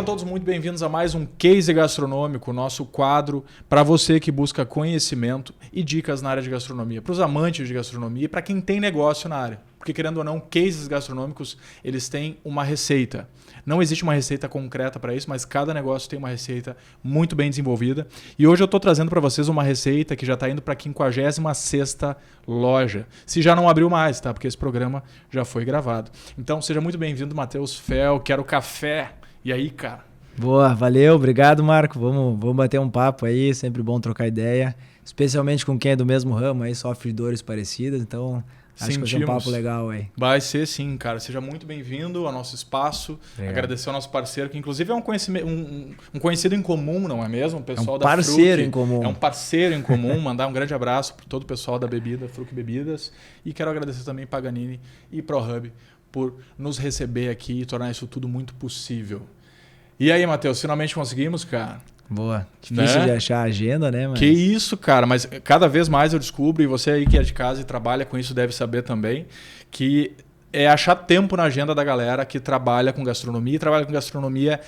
Sejam todos muito bem-vindos a mais um Case Gastronômico, nosso quadro para você que busca conhecimento e dicas na área de gastronomia, para os amantes de gastronomia e para quem tem negócio na área. Porque, querendo ou não, cases gastronômicos, eles têm uma receita. Não existe uma receita concreta para isso, mas cada negócio tem uma receita muito bem desenvolvida. E hoje eu estou trazendo para vocês uma receita que já está indo para a 56ª loja. Se já não abriu mais, tá? Porque esse programa já foi gravado. Então, seja muito bem-vindo, Matheus Fel. Quero café. E aí, cara? Boa, valeu, obrigado, Marco. Vamos bater um papo aí, sempre bom trocar ideia, especialmente com quem é do mesmo ramo aí, sofre de dores parecidas, então acho que vai ser um papo legal aí. Vai ser sim, cara. Seja muito bem-vindo ao nosso espaço. Obrigado. Agradecer ao nosso parceiro, que inclusive é um conhecido em comum, não é mesmo? O pessoal da parceiro Fruc, em comum. É um parceiro em comum. Mandar um grande abraço para todo o pessoal da bebida, Fruc Bebidas. E quero agradecer também Paganini e ProHub por nos receber aqui e tornar isso tudo muito possível. E aí, Matheus, finalmente conseguimos, cara? Boa. Difícil de achar a agenda, né? Mas... Que isso, cara. Mas cada vez mais eu descubro, e você aí que é de casa e trabalha com isso deve saber também, que é achar tempo na agenda da galera que trabalha com gastronomia e trabalha com gastronomia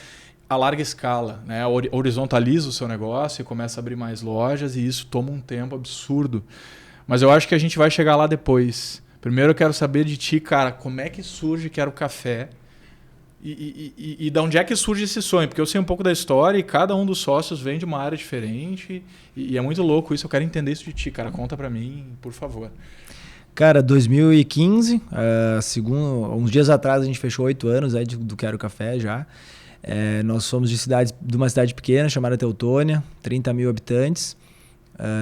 a larga escala, né? Horizontaliza o seu negócio e começa a abrir mais lojas e isso toma um tempo absurdo. Mas eu acho que a gente vai chegar lá depois. Primeiro eu quero saber de ti, cara, como é que surge Quero Café e de onde é que surge esse sonho? Porque eu sei um pouco da história e cada um dos sócios vem de uma área diferente e é muito louco isso. Eu quero entender isso de ti, cara. Conta pra mim, por favor. Cara, 2015, uns dias atrás a gente fechou 8 anos aí do Quero Café já. Nós somos de uma cidade pequena chamada Teutônia, 30 mil habitantes.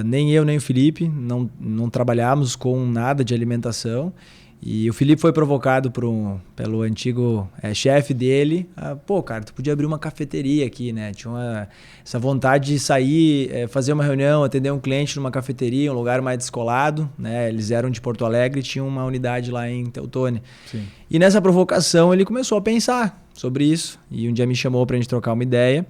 Nem eu, nem o Felipe, não trabalhávamos com nada de alimentação. E o Felipe foi provocado pelo antigo chefe dele. Pô, cara, tu podia abrir uma cafeteria aqui, né? Tinha essa vontade de sair, fazer uma reunião, atender um cliente numa cafeteria, um lugar mais descolado, né? Eles eram de Porto Alegre e tinham uma unidade lá em Teutônia. Sim. E nessa provocação ele começou a pensar sobre isso. E um dia me chamou pra gente trocar uma ideia.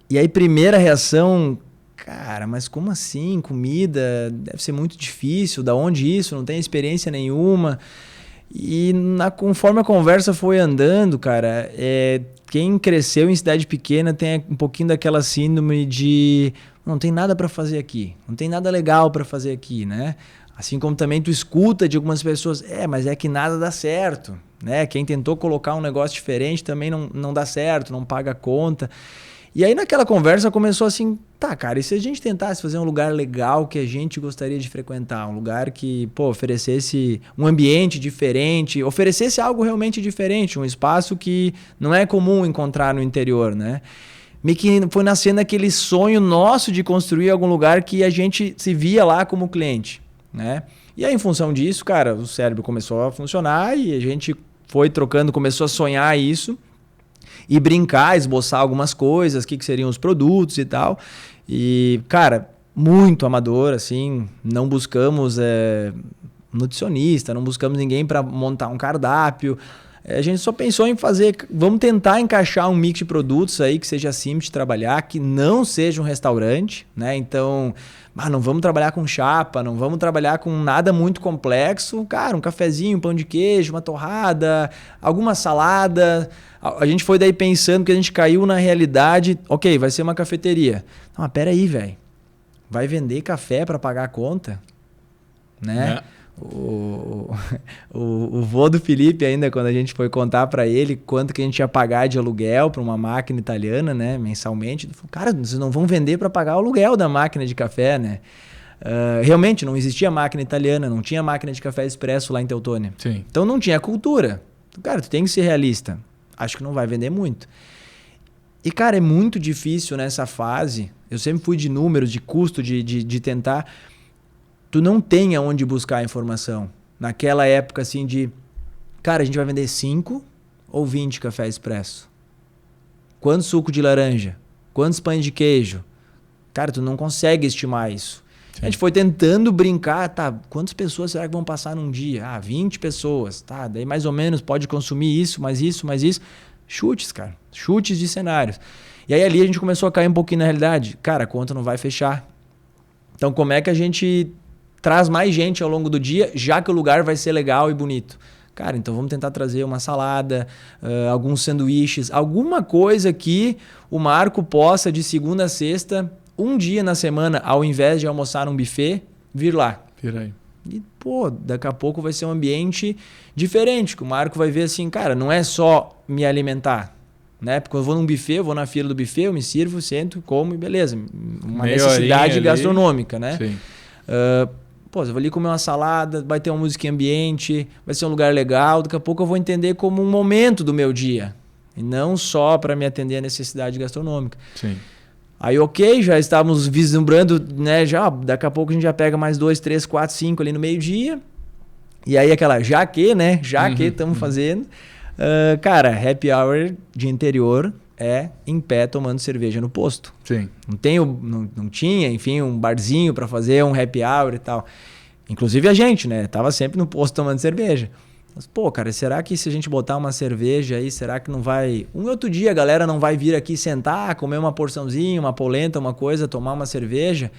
E aí, primeira reação, cara, mas como assim? Comida deve ser muito difícil, da onde isso? Não tem experiência nenhuma. E conforme a conversa foi andando, cara, quem cresceu em cidade pequena tem um pouquinho daquela síndrome de não tem nada para fazer aqui, não tem nada legal para fazer aqui, né? Assim como também tu escuta de algumas pessoas, mas é que nada dá certo, né? Quem tentou colocar um negócio diferente também não dá certo, não paga a conta. E aí naquela conversa começou assim, tá, cara, e se a gente tentasse fazer um lugar legal que a gente gostaria de frequentar, um lugar que, pô, oferecesse um ambiente diferente, oferecesse algo realmente diferente, um espaço que não é comum encontrar no interior, né? Meio que foi nascendo aquele sonho nosso de construir algum lugar que a gente se via lá como cliente, né? E aí em função disso, cara, o cérebro começou a funcionar e a gente foi trocando, começou a sonhar isso. E brincar, esboçar algumas coisas, o que seriam os produtos e tal. E, cara, muito amador, assim, não buscamos nutricionista, não buscamos ninguém para montar um cardápio. A gente só pensou em vamos tentar encaixar um mix de produtos aí que seja simples de trabalhar, que não seja um restaurante, né? Então, não vamos trabalhar com chapa, não vamos trabalhar com nada muito complexo. Cara, um cafezinho, um pão de queijo, uma torrada, alguma salada. A gente foi daí pensando que a gente caiu na realidade, ok, vai ser uma cafeteria. Não, mas peraí, velho. Vai vender café para pagar a conta? Né? O vô do Felipe ainda, quando a gente foi contar para ele quanto que a gente ia pagar de aluguel para uma máquina italiana, né, mensalmente, ele falou, cara, vocês não vão vender para pagar o aluguel da máquina de café, né? Realmente não existia máquina italiana, não tinha máquina de café expresso lá em Teutônia. Sim. Então não tinha cultura. Cara, tu tem que ser realista. Acho que não vai vender muito. E, cara, é muito difícil nessa fase. Eu sempre fui de números, de custo, de tentar. Tu não tem aonde buscar a informação. Naquela época, assim, cara, a gente vai vender 5 ou 20 café expresso? Quanto suco de laranja? Quantos pães de queijo? Cara, tu não consegue estimar isso. Sim. A gente foi tentando brincar, tá, quantas pessoas será que vão passar num dia? 20 pessoas, tá, daí mais ou menos pode consumir isso, mais isso, mais isso. Chutes, cara, chutes de cenários. E aí ali a gente começou a cair um pouquinho na realidade. Cara, a conta não vai fechar. Então como é que a gente traz mais gente ao longo do dia, já que o lugar vai ser legal e bonito? Cara, então vamos tentar trazer uma salada, alguns sanduíches, alguma coisa que o Marco possa, de segunda a sexta, um dia na semana, ao invés de almoçar num buffet, vir lá. Vira aí. E, pô, daqui a pouco vai ser um ambiente diferente, que o Marco vai ver assim, cara, não é só me alimentar, né? Porque eu vou num buffet, eu vou na fila do buffet, eu me sirvo, sento, como e beleza. Uma necessidade gastronômica, né? Sim. Pô, eu vou ali comer uma salada, vai ter uma música em ambiente, vai ser um lugar legal, daqui a pouco eu vou entender como um momento do meu dia. E não só para me atender a necessidade gastronômica. Sim. Aí, ok, já estávamos vislumbrando, né? Daqui a pouco a gente já pega mais 2, 3, 4, 5 ali no meio-dia. E aí aquela, já que estamos fazendo. Cara, happy hour de interior é em pé tomando cerveja no posto. Sim. Não tinha, enfim, um barzinho para fazer um happy hour e tal. Inclusive a gente, né? Tava sempre no posto tomando cerveja. Mas, pô, cara, será que se a gente botar uma cerveja aí, será que não vai... Um outro dia a galera não vai vir aqui sentar, comer uma porçãozinha, uma polenta, uma coisa, tomar uma cerveja?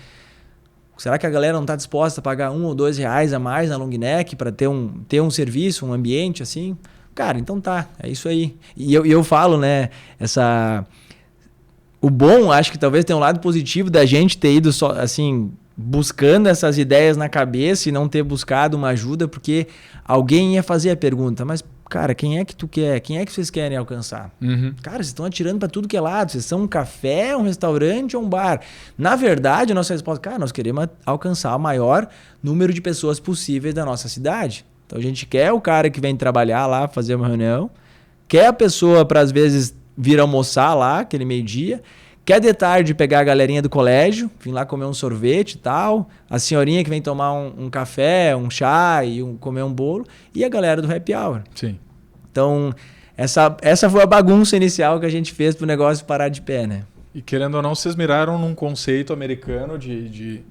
Será que a galera não está disposta a pagar R$1 ou R$2 a mais na long neck para ter um serviço, um ambiente assim? Cara, então tá, é isso aí. E eu falo, né, o bom, acho que talvez tenha um lado positivo da gente ter ido só, assim, buscando essas ideias na cabeça e não ter buscado uma ajuda, porque alguém ia fazer a pergunta, mas, cara, quem é que tu quer? Quem é que vocês querem alcançar? Uhum. Cara, vocês estão atirando para tudo que é lado. Vocês são um café, um restaurante ou um bar? Na verdade, a nossa resposta, cara, nós queremos alcançar o maior número de pessoas possíveis da nossa cidade. Então a gente quer o cara que vem trabalhar lá, fazer uma reunião, quer a pessoa para às vezes vir almoçar lá, aquele meio-dia, quer de tarde pegar a galerinha do colégio, vir lá comer um sorvete e tal, a senhorinha que vem tomar um café, um chá e comer um bolo, e a galera do happy hour. Sim. Então, essa foi a bagunça inicial que a gente fez para o negócio parar de pé, né? E querendo ou não, vocês miraram num conceito americano de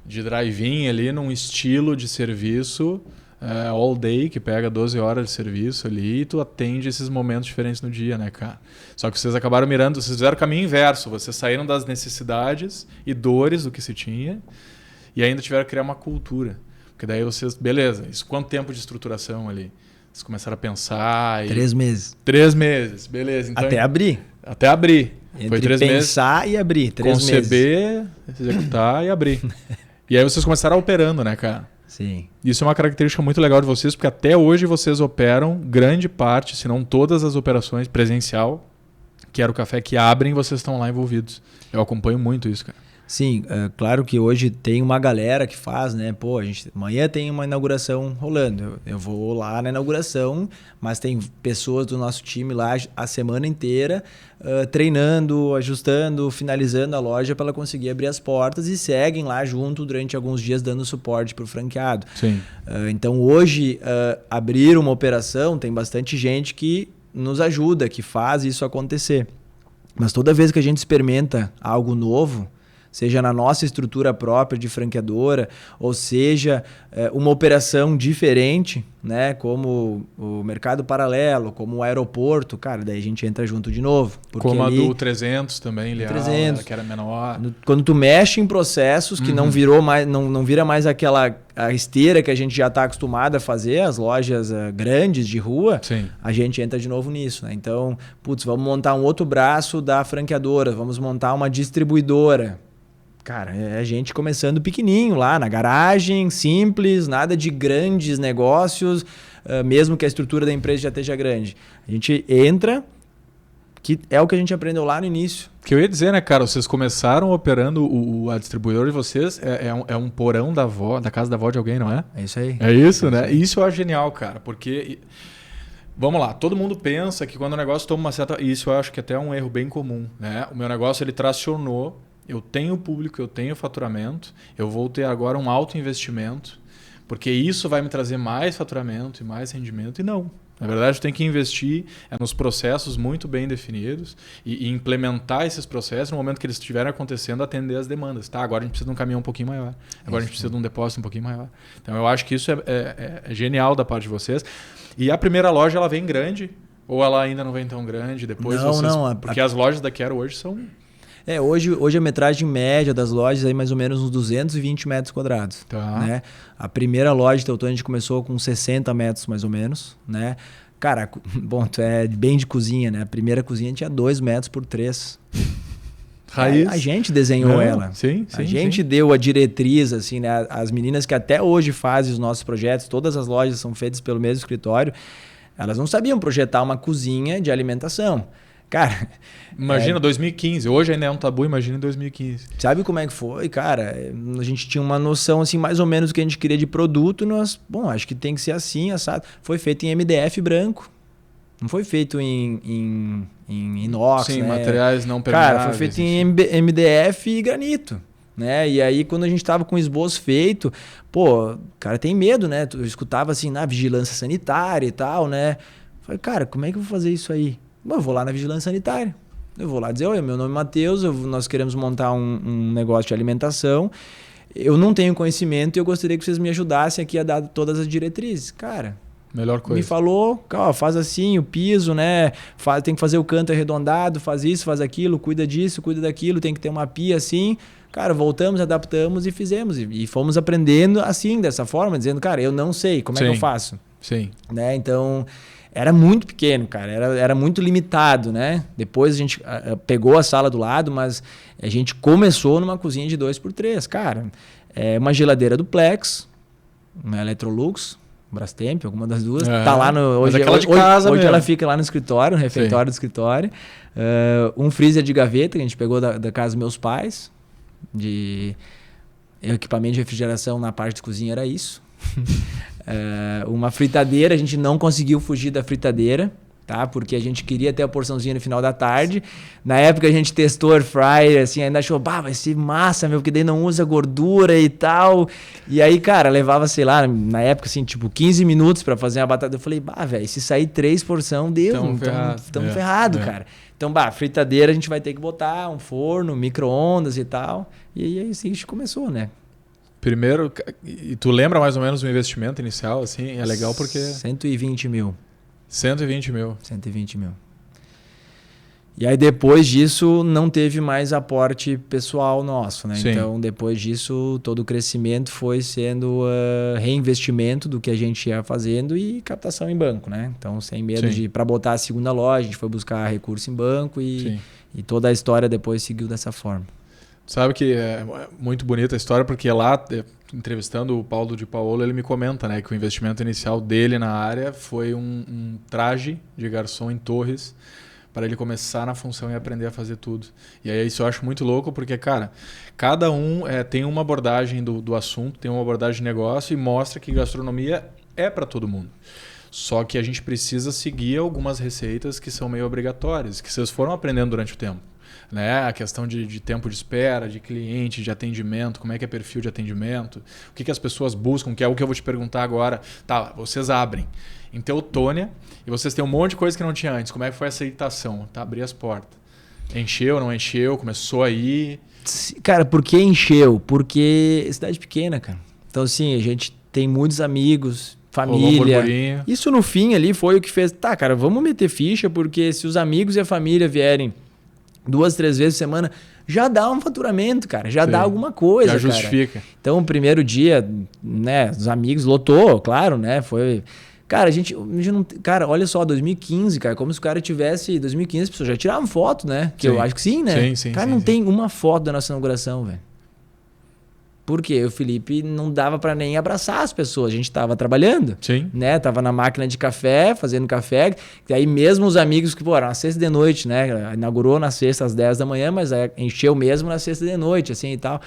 drive-in ali, num estilo de serviço all day, que pega 12 horas de serviço ali e tu atende esses momentos diferentes no dia, né, cara? Só que vocês acabaram mirando, vocês fizeram o caminho inverso, vocês saíram das necessidades e dores do que se tinha e ainda tiveram que criar uma cultura. Porque daí vocês, beleza, isso quanto tempo de estruturação ali? Vocês começaram a pensar... 3 meses. 3 meses, beleza. Então, até abrir. Até abrir. Entre foi 3 meses. Pensar e abrir, 3 meses. Conceber, executar e abrir. E aí vocês começaram operando, né, cara? Sim. Isso é uma característica muito legal de vocês, porque até hoje vocês operam grande parte, se não todas as operações presencial, que era o café que abrem, vocês estão lá envolvidos. Eu acompanho muito isso, cara. Sim, claro que hoje tem uma galera que faz, né? Pô, amanhã tem uma inauguração rolando. Eu vou lá na inauguração, mas tem pessoas do nosso time lá a semana inteira treinando, ajustando, finalizando a loja para ela conseguir abrir as portas e seguem lá junto durante alguns dias dando suporte para o franqueado. Sim. Então hoje, abrir uma operação, tem bastante gente que nos ajuda, que faz isso acontecer. Mas toda vez que a gente experimenta algo novo, seja na nossa estrutura própria de franqueadora, ou seja, uma operação diferente, né, como o mercado paralelo, como o aeroporto, cara, daí a gente entra junto de novo. Como ali, a do 300 também, Leal, 300, que era menor. Quando tu mexe em processos que não vira mais a esteira que a gente já está acostumado a fazer, as lojas grandes de rua, sim, a gente entra de novo nisso, né? Então, vamos montar um outro braço da franqueadora, vamos montar uma distribuidora. Cara, é a gente começando pequenininho lá na garagem, simples, nada de grandes negócios, mesmo que a estrutura da empresa já esteja grande. A gente entra, que é o que a gente aprendeu lá no início. Que eu ia dizer, né, cara, vocês começaram operando a distribuidora de vocês, é um porão da casa da avó de alguém, não é? É isso aí. É isso, né? E isso eu acho genial, cara, porque... Vamos lá, todo mundo pensa que quando o negócio toma uma certa... Isso eu acho que até é um erro bem comum, né? O meu negócio, ele tracionou. Eu tenho público, eu tenho faturamento, eu vou ter agora um alto investimento, porque isso vai me trazer mais faturamento e mais rendimento. E não. Na verdade, eu tenho que investir nos processos muito bem definidos e implementar esses processos no momento que eles estiverem acontecendo, atender as demandas. Tá, agora a gente precisa de um caminhão um pouquinho maior. Agora a gente precisa de um depósito um pouquinho maior. Então, eu acho que isso é genial da parte de vocês. E a primeira loja, ela vem grande ou ela ainda não vem tão grande? Depois não, porque as lojas da Quero hoje são... Hoje a metragem média das lojas é mais ou menos uns 220 metros quadrados. Tá. Né? A primeira loja de Teutônia a gente começou com 60 metros mais ou menos. Né? Cara, bom, tu é bem de cozinha, né? A primeira cozinha tinha 2 metros por 3. Raiz. A gente desenhou ela. Sim, a gente deu a diretriz, assim, né? As meninas que até hoje fazem os nossos projetos, todas as lojas são feitas pelo mesmo escritório, elas não sabiam projetar uma cozinha de alimentação. Cara... Imagina 2015. Hoje ainda é um tabu, imagina em 2015. Sabe como é que foi, cara? A gente tinha uma noção, assim, mais ou menos do que a gente queria de produto. Acho que tem que ser assim, assado. Foi feito em MDF branco. Não foi feito em inox, sim, né? materiais não permeáveis. Cara, foi feito em MDF e granito. Né? E aí, quando a gente tava com o esboço feito, pô, cara, tem medo, né? Tu escutava assim, na vigilância sanitária e tal, né? Falei, cara, como é que eu vou fazer isso aí? Bom, eu vou lá na vigilância sanitária. Eu vou lá dizer, oi, meu nome é Matheus, nós queremos montar um negócio de alimentação. Eu não tenho conhecimento e eu gostaria que vocês me ajudassem aqui a dar todas as diretrizes. Cara, melhor coisa. me falou, ó, faz assim, o piso, né? Tem que fazer o canto arredondado, faz isso, faz aquilo, cuida disso, cuida daquilo, tem que ter uma pia assim. Cara, voltamos, adaptamos e fizemos. E fomos aprendendo assim, dessa forma, dizendo, cara, eu não sei, como é que eu faço? Sim. Né? Então... Era muito pequeno, cara. Era muito limitado, né? Depois a gente pegou a sala do lado, mas a gente começou numa cozinha de 2x3. Cara, uma geladeira duplex, uma Electrolux, Brastemp, alguma das duas. Tá lá no... Hoje ela fica lá no escritório, no refeitório do escritório. Um freezer de gaveta que a gente pegou da casa dos meus pais. De equipamento de refrigeração na parte de cozinha era isso. Uma fritadeira, a gente não conseguiu fugir da fritadeira, tá? Porque a gente queria ter a porçãozinha no final da tarde. Na época a gente testou air fryer, assim, ainda achou, vai ser massa, meu, porque daí não usa gordura e tal. E aí, cara, levava, sei lá, na época, assim, tipo, 15 minutos pra fazer uma batata. Eu falei, velho, se sair 3 porções, deu, tamo ferrado, cara. Então, fritadeira a gente vai ter que botar um forno, micro-ondas e tal. E aí, assim, a gente começou, né? Primeiro, e tu lembra mais ou menos o investimento inicial, assim? É legal porque... 120 mil. 120 mil. 120 mil. E aí depois disso não teve mais aporte pessoal nosso, né? Sim. Então depois disso todo o crescimento foi sendo reinvestimento do que a gente ia fazendo e captação em banco, né? Então sem medo para botar a segunda loja, a gente foi buscar recurso em banco e toda a história depois seguiu dessa forma. Sabe que é muito bonita a história, porque lá, entrevistando o Paulo de Paolo, ele me comenta, né, que o investimento inicial dele na área foi um traje de garçom em Torres para ele começar na função e aprender a fazer tudo. E aí isso eu acho muito louco, porque, cara, cada um tem uma abordagem do assunto, tem uma abordagem de negócio e mostra que gastronomia é para todo mundo. Só que a gente precisa seguir algumas receitas que são meio obrigatórias, que vocês foram aprendendo durante o tempo. Né? A questão de tempo de espera, de cliente, de atendimento, como é que é perfil de atendimento, o que as pessoas buscam, que é o que eu vou te perguntar agora. Tá, vocês abrem em Teutônia e vocês têm um monte de coisa que não tinha antes. Como é que foi essa aceitação? Tá, abrir as portas. Encheu, não encheu? Começou aí? Cara, por que encheu? Porque é cidade pequena, cara. Então, assim, a gente tem muitos amigos, família. Isso no fim ali foi o que fez. Tá, cara, vamos meter ficha, porque se os amigos e a família vierem 2, 3 vezes por semana, já dá um faturamento, cara. Já dá alguma coisa, já justifica. Cara. Então, o primeiro dia, né, os amigos lotou, claro, né, foi... Cara, a gente não... Cara, olha só, 2015, cara, como se o cara tivesse... 2015 as pessoas já tiravam foto, né? Que eu acho que sim, né? Sim, cara, não tem uma foto da nossa inauguração, velho. Por quê? O Felipe não dava pra nem abraçar as pessoas. A gente tava trabalhando, né? Tava na máquina de café, fazendo café. E aí mesmo os amigos que, pô, era na sexta de noite, né? Inaugurou na sexta às 10 da manhã, mas encheu mesmo na sexta de noite, assim e tal.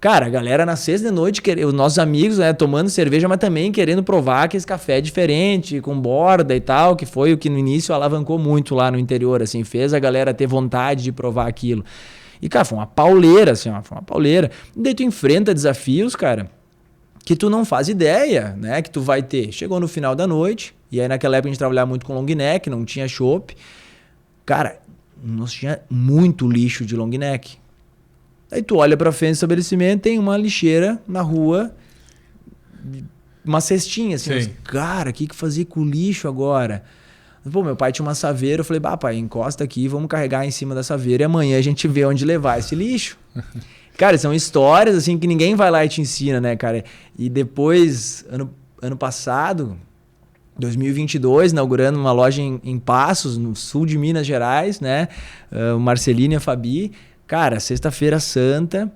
Cara, a galera na sexta de noite, os nossos amigos, né, tomando cerveja, mas também querendo provar que esse café é diferente, com borda e tal, que foi o que no início alavancou muito lá no interior, assim, fez a galera ter vontade de provar aquilo. E, cara, foi uma pauleira, assim, foi uma pauleira. E daí tu enfrenta desafios, cara, que tu não faz ideia, né, que tu vai ter. Chegou no final da noite, e aí naquela época a gente trabalhava muito com long neck, não tinha chopp. Cara, nós tinha muito lixo de long neck. Aí tu olha pra frente do estabelecimento, tem uma lixeira na rua, uma cestinha, assim. Mas, cara, o que fazer com o lixo agora? Pô, meu pai tinha uma saveira, eu falei, pai, encosta aqui, vamos carregar em cima da saveira e amanhã a gente vê onde levar esse lixo. Cara, são histórias assim que ninguém vai lá e te ensina, né, cara? E depois, ano passado, 2022, inaugurando uma loja em Passos, no sul de Minas Gerais, né? O Marcelino e a Fabi. Cara, Sexta-feira Santa,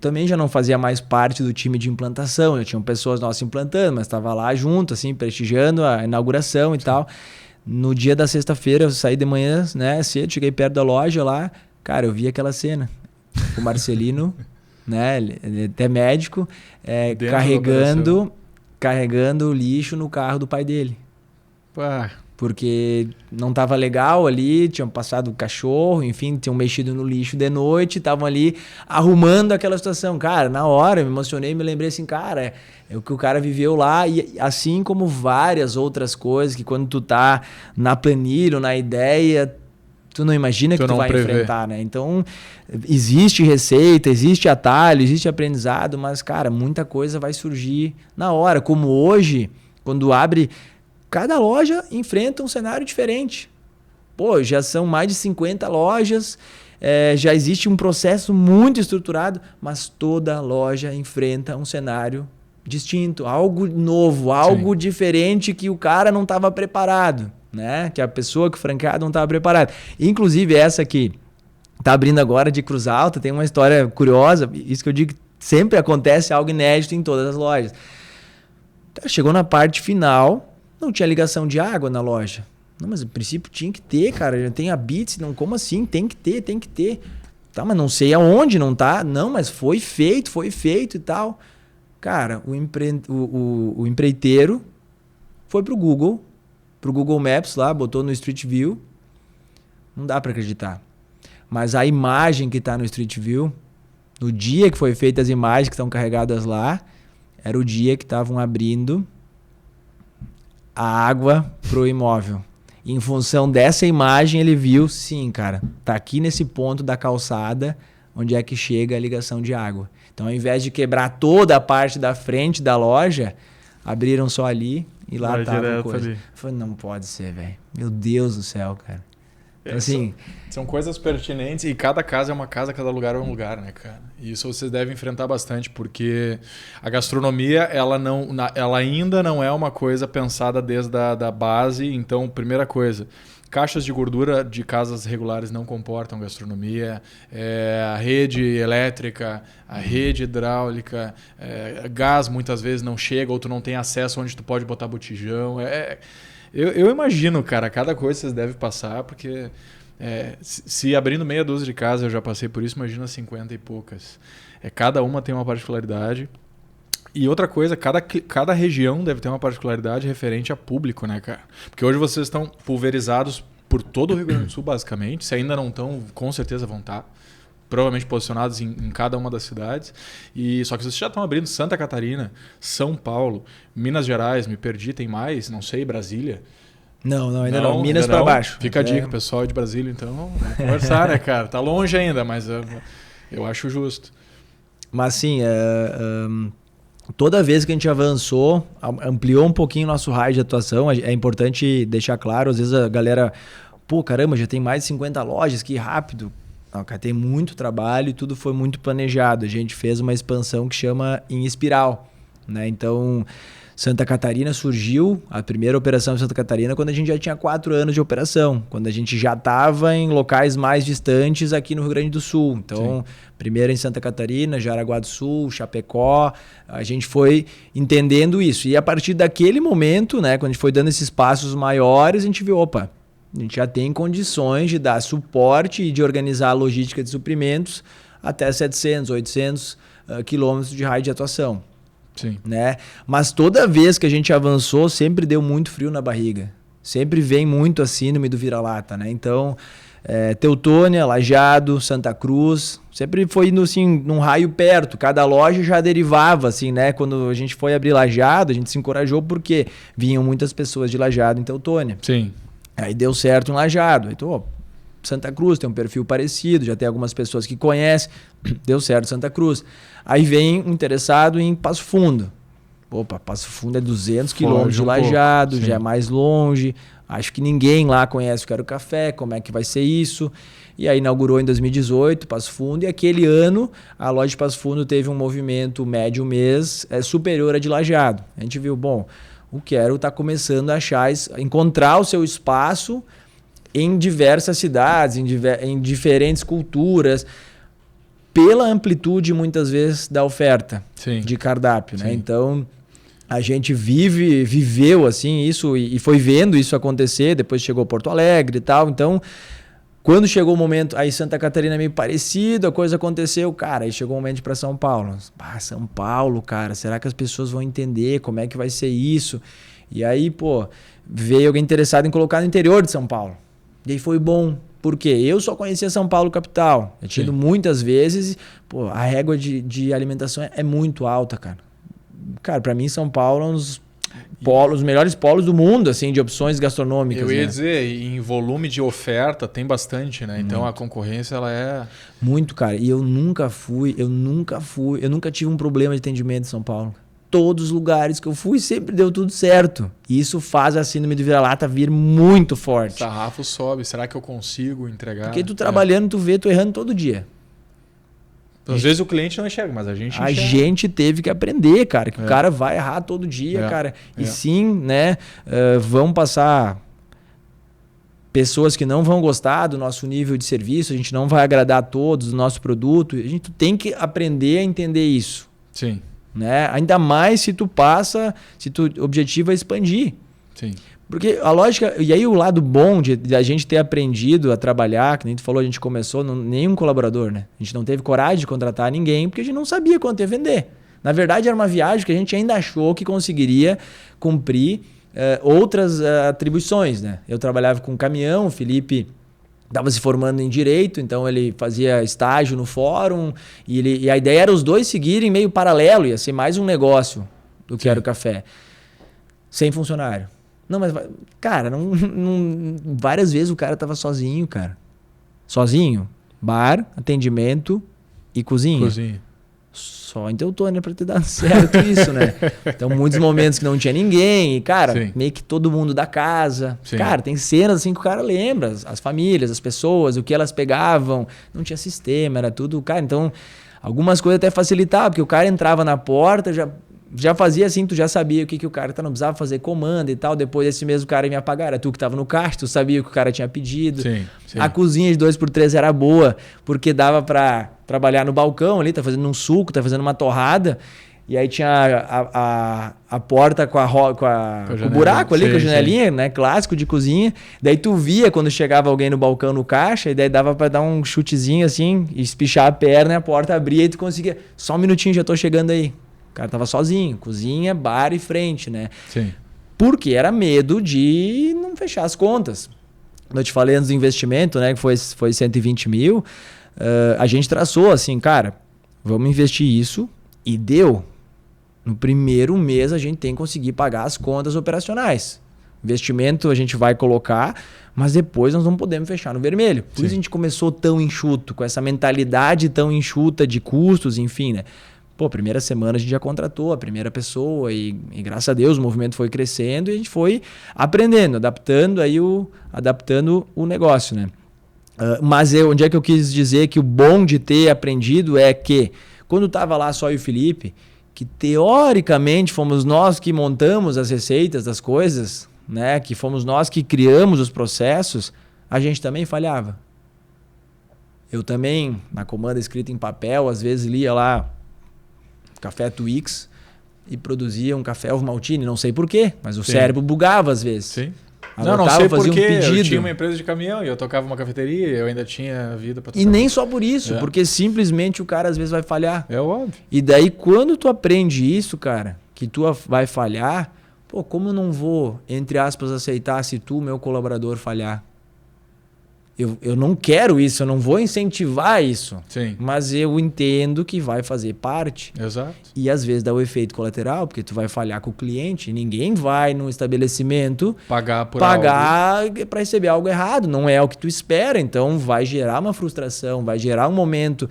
também já não fazia mais parte do time de implantação, já tinham pessoas nossas implantando, mas estava lá junto, assim, prestigiando a inauguração e tal. No dia da sexta-feira, eu saí de manhã, né, cedo, cheguei perto da loja lá, cara, eu vi aquela cena. O Marcelino, né, ele é até médico, carregando o lixo no carro do pai dele. Pá. Porque não estava legal ali, tinham passado o cachorro, enfim, tinham mexido no lixo de noite, estavam ali arrumando aquela situação. Cara, na hora eu me emocionei, me lembrei assim, cara, é o que o cara viveu lá, e assim como várias outras coisas que quando tu tá na planilha ou na ideia, tu não imagina que tu vai enfrentar, né? Então, existe receita, existe atalho, existe aprendizado, mas, cara, muita coisa vai surgir na hora. Como hoje, quando abre... Cada loja enfrenta um cenário diferente. Pô, já são mais de 50 lojas, já existe um processo muito estruturado, mas toda loja enfrenta um cenário distinto, algo novo, algo diferente que o cara não estava preparado, né? Que a pessoa, que o franqueado não estava preparado. Inclusive essa aqui, tá abrindo agora de Cruz Alta, tem uma história curiosa, isso que eu digo que sempre acontece algo inédito em todas as lojas. Chegou na parte final... Não tinha ligação de água na loja. Não, mas no princípio tinha que ter, cara. Já tem a Bits, não, como assim? Tem que ter. Tá, mas não sei aonde, não tá? Não, mas foi feito e tal. Cara, o empreiteiro foi pro Google Maps lá, botou no Street View. Não dá para acreditar. Mas a imagem que tá no Street View, no dia que foi feitas as imagens que estão carregadas lá, era o dia que estavam abrindo a água pro imóvel. E em função dessa imagem, ele viu, sim, cara, tá aqui nesse ponto da calçada onde é que chega a ligação de água. Então, ao invés de quebrar toda a parte da frente da loja, abriram só ali e lá tava a coisa. Eu falei, não pode ser, velho. Meu Deus do céu, cara. Assim, são coisas pertinentes e cada casa é uma casa, cada lugar é um lugar, né, cara? E isso vocês devem enfrentar bastante, porque a gastronomia, ela ainda não é uma coisa pensada desde a base. Então, primeira coisa, caixas de gordura de casas regulares não comportam gastronomia, a rede elétrica, a rede hidráulica, gás muitas vezes não chega ou tu não tem acesso onde tu pode botar botijão. Eu imagino, cara, cada coisa vocês devem passar, porque se abrindo meia dúzia de casas eu já passei por isso, imagina 50 e poucas. Cada uma tem uma particularidade. E outra coisa, cada região deve ter uma particularidade referente a público, né, cara? Porque hoje vocês estão pulverizados por todo o Rio Grande do Sul, basicamente. Se ainda não estão, com certeza vão estar. Provavelmente posicionados em cada uma das cidades. Só que vocês já estão abrindo Santa Catarina, São Paulo, Minas Gerais, me perdi, tem mais, não sei, Brasília. Não, ainda não. Minas para baixo. Fica a dica, pessoal de Brasília, então, vamos conversar, né, cara? Tá longe ainda, mas eu acho justo. Mas sim, toda vez que a gente avançou, ampliou um pouquinho o nosso raio de atuação, é importante deixar claro, às vezes a galera, pô, caramba, já tem mais de 50 lojas, que rápido. Não, cara, tem muito trabalho e tudo foi muito planejado. A gente fez uma expansão que chama em espiral, né? Então, Santa Catarina surgiu, a primeira operação em Santa Catarina, quando a gente já tinha 4 anos de operação, quando a gente já estava em locais mais distantes aqui no Rio Grande do Sul. Então, primeiro em Santa Catarina, Jaraguá do Sul, Chapecó, a gente foi entendendo isso. E a partir daquele momento, né, quando a gente foi dando esses passos maiores, a gente viu, opa, a gente já tem condições de dar suporte e de organizar a logística de suprimentos até 700, 800 quilômetros de raio de atuação. Sim. Né? Mas toda vez que a gente avançou, sempre deu muito frio na barriga. Sempre vem muito a síndrome do vira-lata, né? Então, Teutônia, Lajeado, Santa Cruz, sempre foi indo assim, num raio perto. Cada loja já derivava, assim, né? Quando a gente foi abrir Lajeado, a gente se encorajou porque vinham muitas pessoas de Lajeado em Teutônia. Sim. Aí deu certo em Lajeado. Então, Santa Cruz tem um perfil parecido, já tem algumas pessoas que conhecem, deu certo Santa Cruz. Aí vem um interessado em Passo Fundo. Opa, Passo Fundo é 200 quilômetros de Lajeado, já é mais longe. Acho que ninguém lá conhece o Quero Café, como é que vai ser isso. E aí inaugurou em 2018 Passo Fundo, e aquele ano a loja de Passo Fundo teve um movimento médio mês superior a de Lajeado. A gente viu, bom, o Quero está começando a encontrar o seu espaço em diversas cidades, em diferentes culturas, pela amplitude muitas vezes da oferta de cardápio, né? Então a gente viveu assim isso e foi vendo isso acontecer. Depois chegou Porto Alegre e tal. Então, quando chegou o momento, aí Santa Catarina é meio parecido, a coisa aconteceu, cara, aí chegou o momento de ir para São Paulo. São Paulo, cara, será que as pessoas vão entender como é que vai ser isso? E aí, pô, veio alguém interessado em colocar no interior de São Paulo. E aí foi bom. Por quê? Eu só conhecia São Paulo capital. Eu tinha ido muitas vezes. Pô, a régua de alimentação é muito alta, cara. Cara, pra mim São Paulo é um dos os melhores polos do mundo, assim, de opções gastronômicas. Eu ia dizer, em volume de oferta tem bastante, né? Então a concorrência, ela é... Muito, cara. E eu nunca tive um problema de atendimento em São Paulo. Todos os lugares que eu fui sempre deu tudo certo. E isso faz a síndrome de vira-lata vir muito forte. O sarrafo sobe. Será que eu consigo entregar? Porque tu trabalhando, tu vê, tu errando todo dia. Às vezes o cliente não enxerga, mas a gente enxerga. A gente teve que aprender, cara, que o cara vai errar todo dia, cara. E sim, né, vão passar pessoas que não vão gostar do nosso nível de serviço, a gente não vai agradar a todos, do nosso produto. A gente tem que aprender a entender isso. Sim. Né? Ainda mais se tu objetivo é expandir. Sim. Porque a lógica, e aí o lado bom de a gente ter aprendido a trabalhar, que nem tu falou, a gente começou, nenhum colaborador, né? A gente não teve coragem de contratar ninguém, porque a gente não sabia quanto ia vender. Na verdade, era uma viagem que a gente ainda achou que conseguiria cumprir outras atribuições, né? Eu trabalhava com caminhão, o Felipe estava se formando em Direito, então ele fazia estágio no fórum, e a ideia era os dois seguirem meio paralelo, ia ser mais um negócio do Quero Café. Sem funcionário. Não, mas, cara, várias vezes o cara tava sozinho, cara. Sozinho. Bar, atendimento e cozinha. Só em Teutônia pra ter dado certo isso, né? Então, muitos momentos que não tinha ninguém. E, cara, meio que todo mundo da casa. Sim. Cara, tem cenas assim que o cara lembra. As famílias, as pessoas, o que elas pegavam. Não tinha sistema, era tudo... Cara, então, algumas coisas até facilitavam. Porque o cara entrava na porta, já fazia assim, tu já sabia o que o cara não precisava fazer comanda e tal. Depois esse mesmo cara ia me apagar. Era tu que estava no caixa, tu sabia o que o cara tinha pedido. Sim. A cozinha de 2x3 era boa, porque dava para trabalhar no balcão ali, tá fazendo um suco, tá fazendo uma torrada. E aí tinha a porta com o buraco ali, com a janelinha, né? Clássico de cozinha. Daí tu via quando chegava alguém no balcão no caixa, e daí dava para dar um chutezinho assim, espichar a perna, e a porta abria e tu conseguia. Só um minutinho, já tô chegando aí. O cara tava sozinho, cozinha, bar e frente, né? Sim. Porque era medo de não fechar as contas. Eu te falei antes do investimento, né? Que foi 120 mil. A gente traçou assim, cara, vamos investir isso e deu. No primeiro mês a gente tem que conseguir pagar as contas operacionais. Investimento a gente vai colocar, mas depois nós não podemos fechar no vermelho. Por isso a gente começou tão enxuto, com essa mentalidade tão enxuta de custos, enfim, né? Pô, primeira semana a gente já contratou a primeira pessoa e graças a Deus o movimento foi crescendo e a gente foi aprendendo, adaptando o negócio, né? Mas onde é que eu quis dizer que o bom de ter aprendido é que quando estava lá só eu e o Felipe, que teoricamente fomos nós que montamos as receitas das coisas, né? Que fomos nós que criamos os processos, a gente também falhava. Eu também, na comanda escrita em papel, às vezes lia lá café Twix e produzia um café Ovomaltine, não sei porquê, mas o cérebro bugava às vezes. Sim. Anotava, não sei porquê, eu tinha uma empresa de caminhão e eu tocava uma cafeteria, eu ainda tinha vida para tocar. E nem só por isso, porque simplesmente o cara às vezes vai falhar. É óbvio. E daí quando tu aprende isso, cara, que tu vai falhar, pô, como eu não vou, entre aspas, aceitar se tu, meu colaborador, falhar? Eu não quero isso, eu não vou incentivar isso. Sim. Mas eu entendo que vai fazer parte. Exato. E às vezes dá o efeito colateral, porque tu vai falhar com o cliente. Ninguém vai num estabelecimento pagar para receber algo errado. Não é o que tu espera. Então vai gerar uma frustração, vai gerar um momento.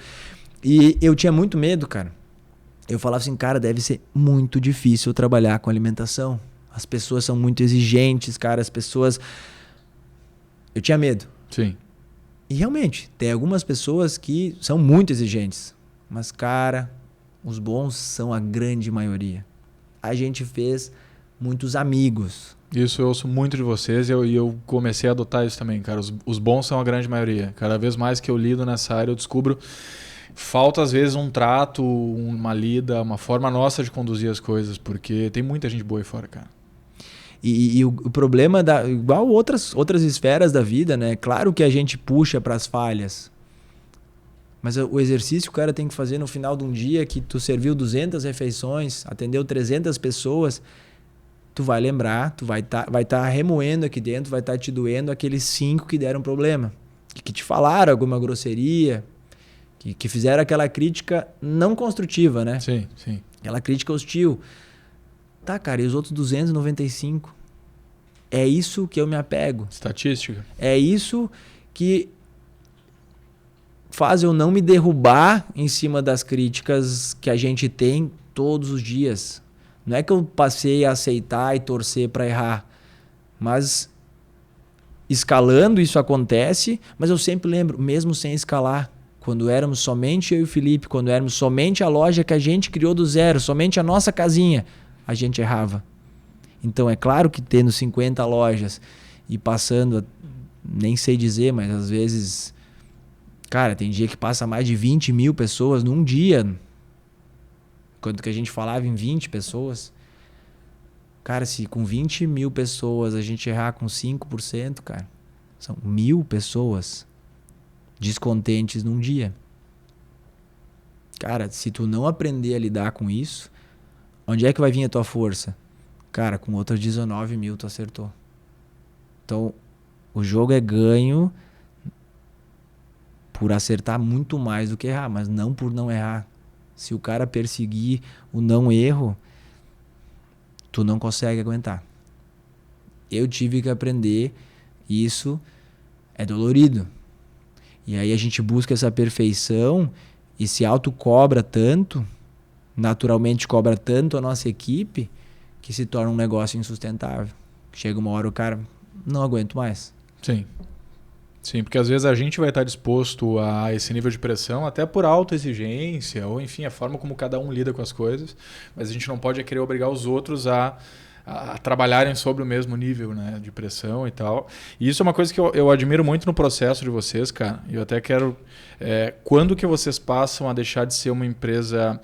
E eu tinha muito medo, cara. Eu falava assim, cara, deve ser muito difícil trabalhar com alimentação. As pessoas são muito exigentes, cara. As pessoas... Eu tinha medo. Sim. E realmente, tem algumas pessoas que são muito exigentes. Mas, cara, os bons são a grande maioria. A gente fez muitos amigos. Isso eu ouço muito de vocês e eu comecei a adotar isso também, cara. Os bons são a grande maioria. Cada vez mais que eu lido nessa área, eu descubro... Falta, às vezes, um trato, uma lida, uma forma nossa de conduzir as coisas, porque tem muita gente boa aí fora, cara. E o problema, igual outras esferas da vida, né? Claro que a gente puxa para as falhas. Mas o exercício que o cara tem que fazer no final de um dia, que tu serviu 200 refeições, atendeu 300 pessoas, tu vai lembrar, tu vai tá remoendo aqui dentro, vai estar te doendo aqueles 5 que deram problema. Que te falaram alguma grosseria... Que fizeram aquela crítica não construtiva, né? Sim, sim. Aquela crítica hostil. Tá, cara, e os outros 295? É isso que eu me apego. Estatística. É isso que faz eu não me derrubar em cima das críticas que a gente tem todos os dias. Não é que eu passei a aceitar e torcer para errar, mas escalando isso acontece, mas eu sempre lembro, mesmo sem escalar, quando éramos somente eu e o Felipe, quando éramos somente a loja que a gente criou do zero, somente a nossa casinha, a gente errava. Então é claro que tendo 50 lojas e passando, nem sei dizer, mas às vezes, cara, tem dia que passa mais de 20 mil pessoas num dia, quando que a gente falava em 20 pessoas. Cara, se com 20 mil pessoas a gente errar com 5%, cara, são 1.000 pessoas descontentes num dia. Cara, se tu não aprender a lidar com isso, onde é que vai vir a tua força? Cara, com outras 19 mil tu acertou. Então, o jogo é ganho por acertar muito mais do que errar, mas não por não errar. Se o cara perseguir o não erro, tu não consegue aguentar. Eu tive que aprender, e isso é dolorido. E aí a gente busca essa perfeição e se autocobra tanto, naturalmente cobra tanto a nossa equipe, que se torna um negócio insustentável. Chega uma hora o cara, não aguento mais. Sim. Sim, porque às vezes a gente vai estar disposto a esse nível de pressão, até por autoexigência, ou enfim, a forma como cada um lida com as coisas, mas a gente não pode querer obrigar os outros a trabalharem sobre o mesmo nível, né, de pressão e tal. E isso é uma coisa que eu admiro muito no processo de vocês, cara. Eu até quero... quando que vocês passam a deixar de ser uma empresa...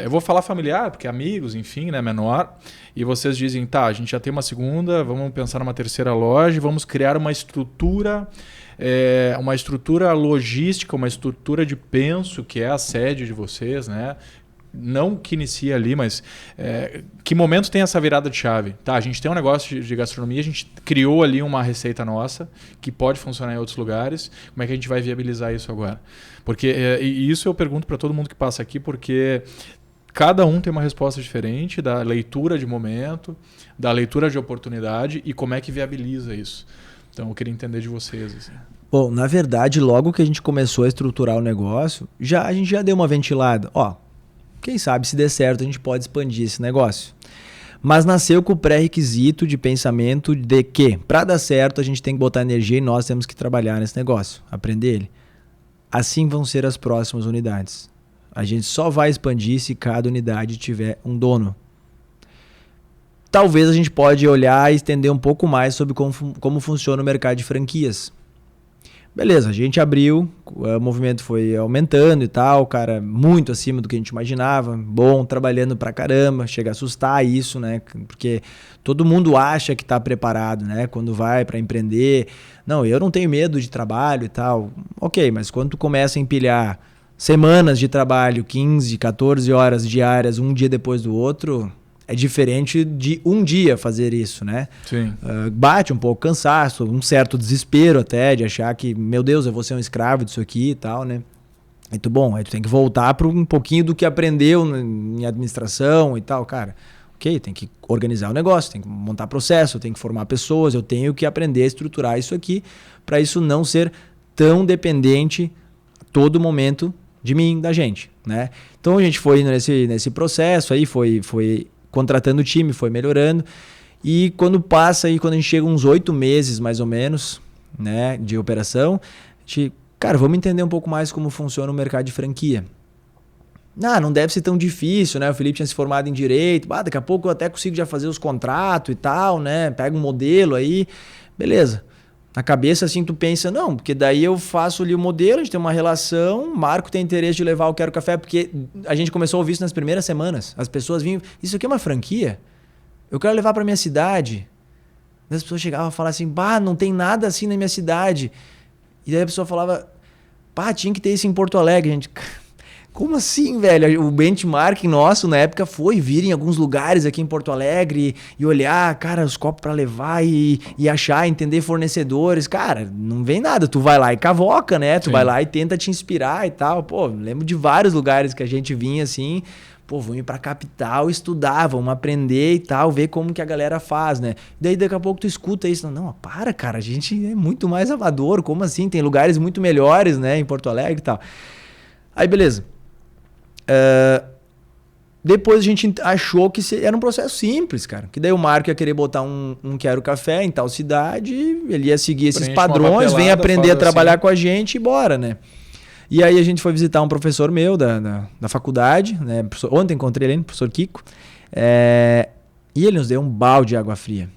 eu vou falar familiar, porque amigos, enfim, né, menor. E vocês dizem, tá, a gente já tem uma segunda, vamos pensar numa terceira loja, vamos criar uma estrutura logística, uma estrutura de penso, que é a sede de vocês, né? Não que inicia ali, mas que momento tem essa virada de chave? Tá, a gente tem um negócio de gastronomia, a gente criou ali uma receita nossa que pode funcionar em outros lugares. Como é que a gente vai viabilizar isso agora? Porque e isso eu pergunto para todo mundo que passa aqui, porque cada um tem uma resposta diferente da leitura de momento, da leitura de oportunidade e como é que viabiliza isso. Então eu queria entender de vocês. Assim. Bom, na verdade, logo que a gente começou a estruturar o negócio, a gente já deu uma ventilada. Quem sabe se der certo a gente pode expandir esse negócio. Mas nasceu com o pré-requisito de pensamento de que para dar certo a gente tem que botar energia e nós temos que trabalhar nesse negócio, aprender ele. Assim vão ser as próximas unidades. A gente só vai expandir se cada unidade tiver um dono. Talvez a gente pode olhar e estender um pouco mais sobre como funciona o mercado de franquias. Beleza, a gente abriu, o movimento foi aumentando e tal, cara, muito acima do que a gente imaginava, bom, trabalhando pra caramba, chega a assustar isso, né, porque todo mundo acha que tá preparado, né, quando vai pra empreender, não, eu não tenho medo de trabalho e tal, ok, mas quando tu começa a empilhar semanas de trabalho, 15, 14 horas diárias, um dia depois do outro... É diferente de um dia fazer isso, né? Sim. Bate um pouco cansaço, um certo desespero até de achar que, meu Deus, eu vou ser um escravo disso aqui e tal, né? Aí tu tem que voltar para um pouquinho do que aprendeu em administração e tal, cara. Ok, tem que organizar o negócio, tem que montar processo, tem que formar pessoas, eu tenho que aprender a estruturar isso aqui para isso não ser tão dependente a todo momento de mim, da gente, né? Então a gente foi nesse processo aí, foi contratando o time, foi melhorando. E quando passa aí, quando a gente chega uns 8 meses, mais ou menos, né, de operação, a gente, cara, vamos entender um pouco mais como funciona o mercado de franquia. Não deve ser tão difícil, né? O Felipe tinha se formado em Direito. Daqui a pouco eu até consigo já fazer os contratos e tal, né? Pega um modelo aí. Beleza. Na cabeça, assim, tu pensa, não, porque daí eu faço ali o modelo, a gente tem uma relação, o Marco tem interesse de levar o Quero Café, porque a gente começou a ouvir isso nas primeiras semanas. As pessoas vinham, isso aqui é uma franquia? Eu quero levar para minha cidade. As pessoas chegavam a falar assim, não tem nada assim na minha cidade. E daí a pessoa falava, tinha que ter isso em Porto Alegre, gente. Como assim, velho? O benchmark nosso na época foi vir em alguns lugares aqui em Porto Alegre e olhar, cara, os copos para levar e achar, entender fornecedores. Cara, não vem nada. Tu vai lá e cavoca, né? Tu vai lá e tenta te inspirar e tal. Pô, lembro de vários lugares que a gente vinha assim, vamos ir pra capital estudar, vamos aprender e tal, ver como que a galera faz, né? Daí daqui a pouco tu escuta isso. Não, cara, a gente é muito mais amador. Como assim? Tem lugares muito melhores, né? Em Porto Alegre e tal. Aí, beleza. Depois a gente achou que era um processo simples, cara. Que daí o Marco ia querer botar um Quero Café em tal cidade, ele ia seguir esses padrões, vem aprender a trabalhar com a gente e bora, né? E aí a gente foi visitar um professor meu da faculdade, né? Ontem encontrei ele, professor Kiko, e ele nos deu um balde de água fria.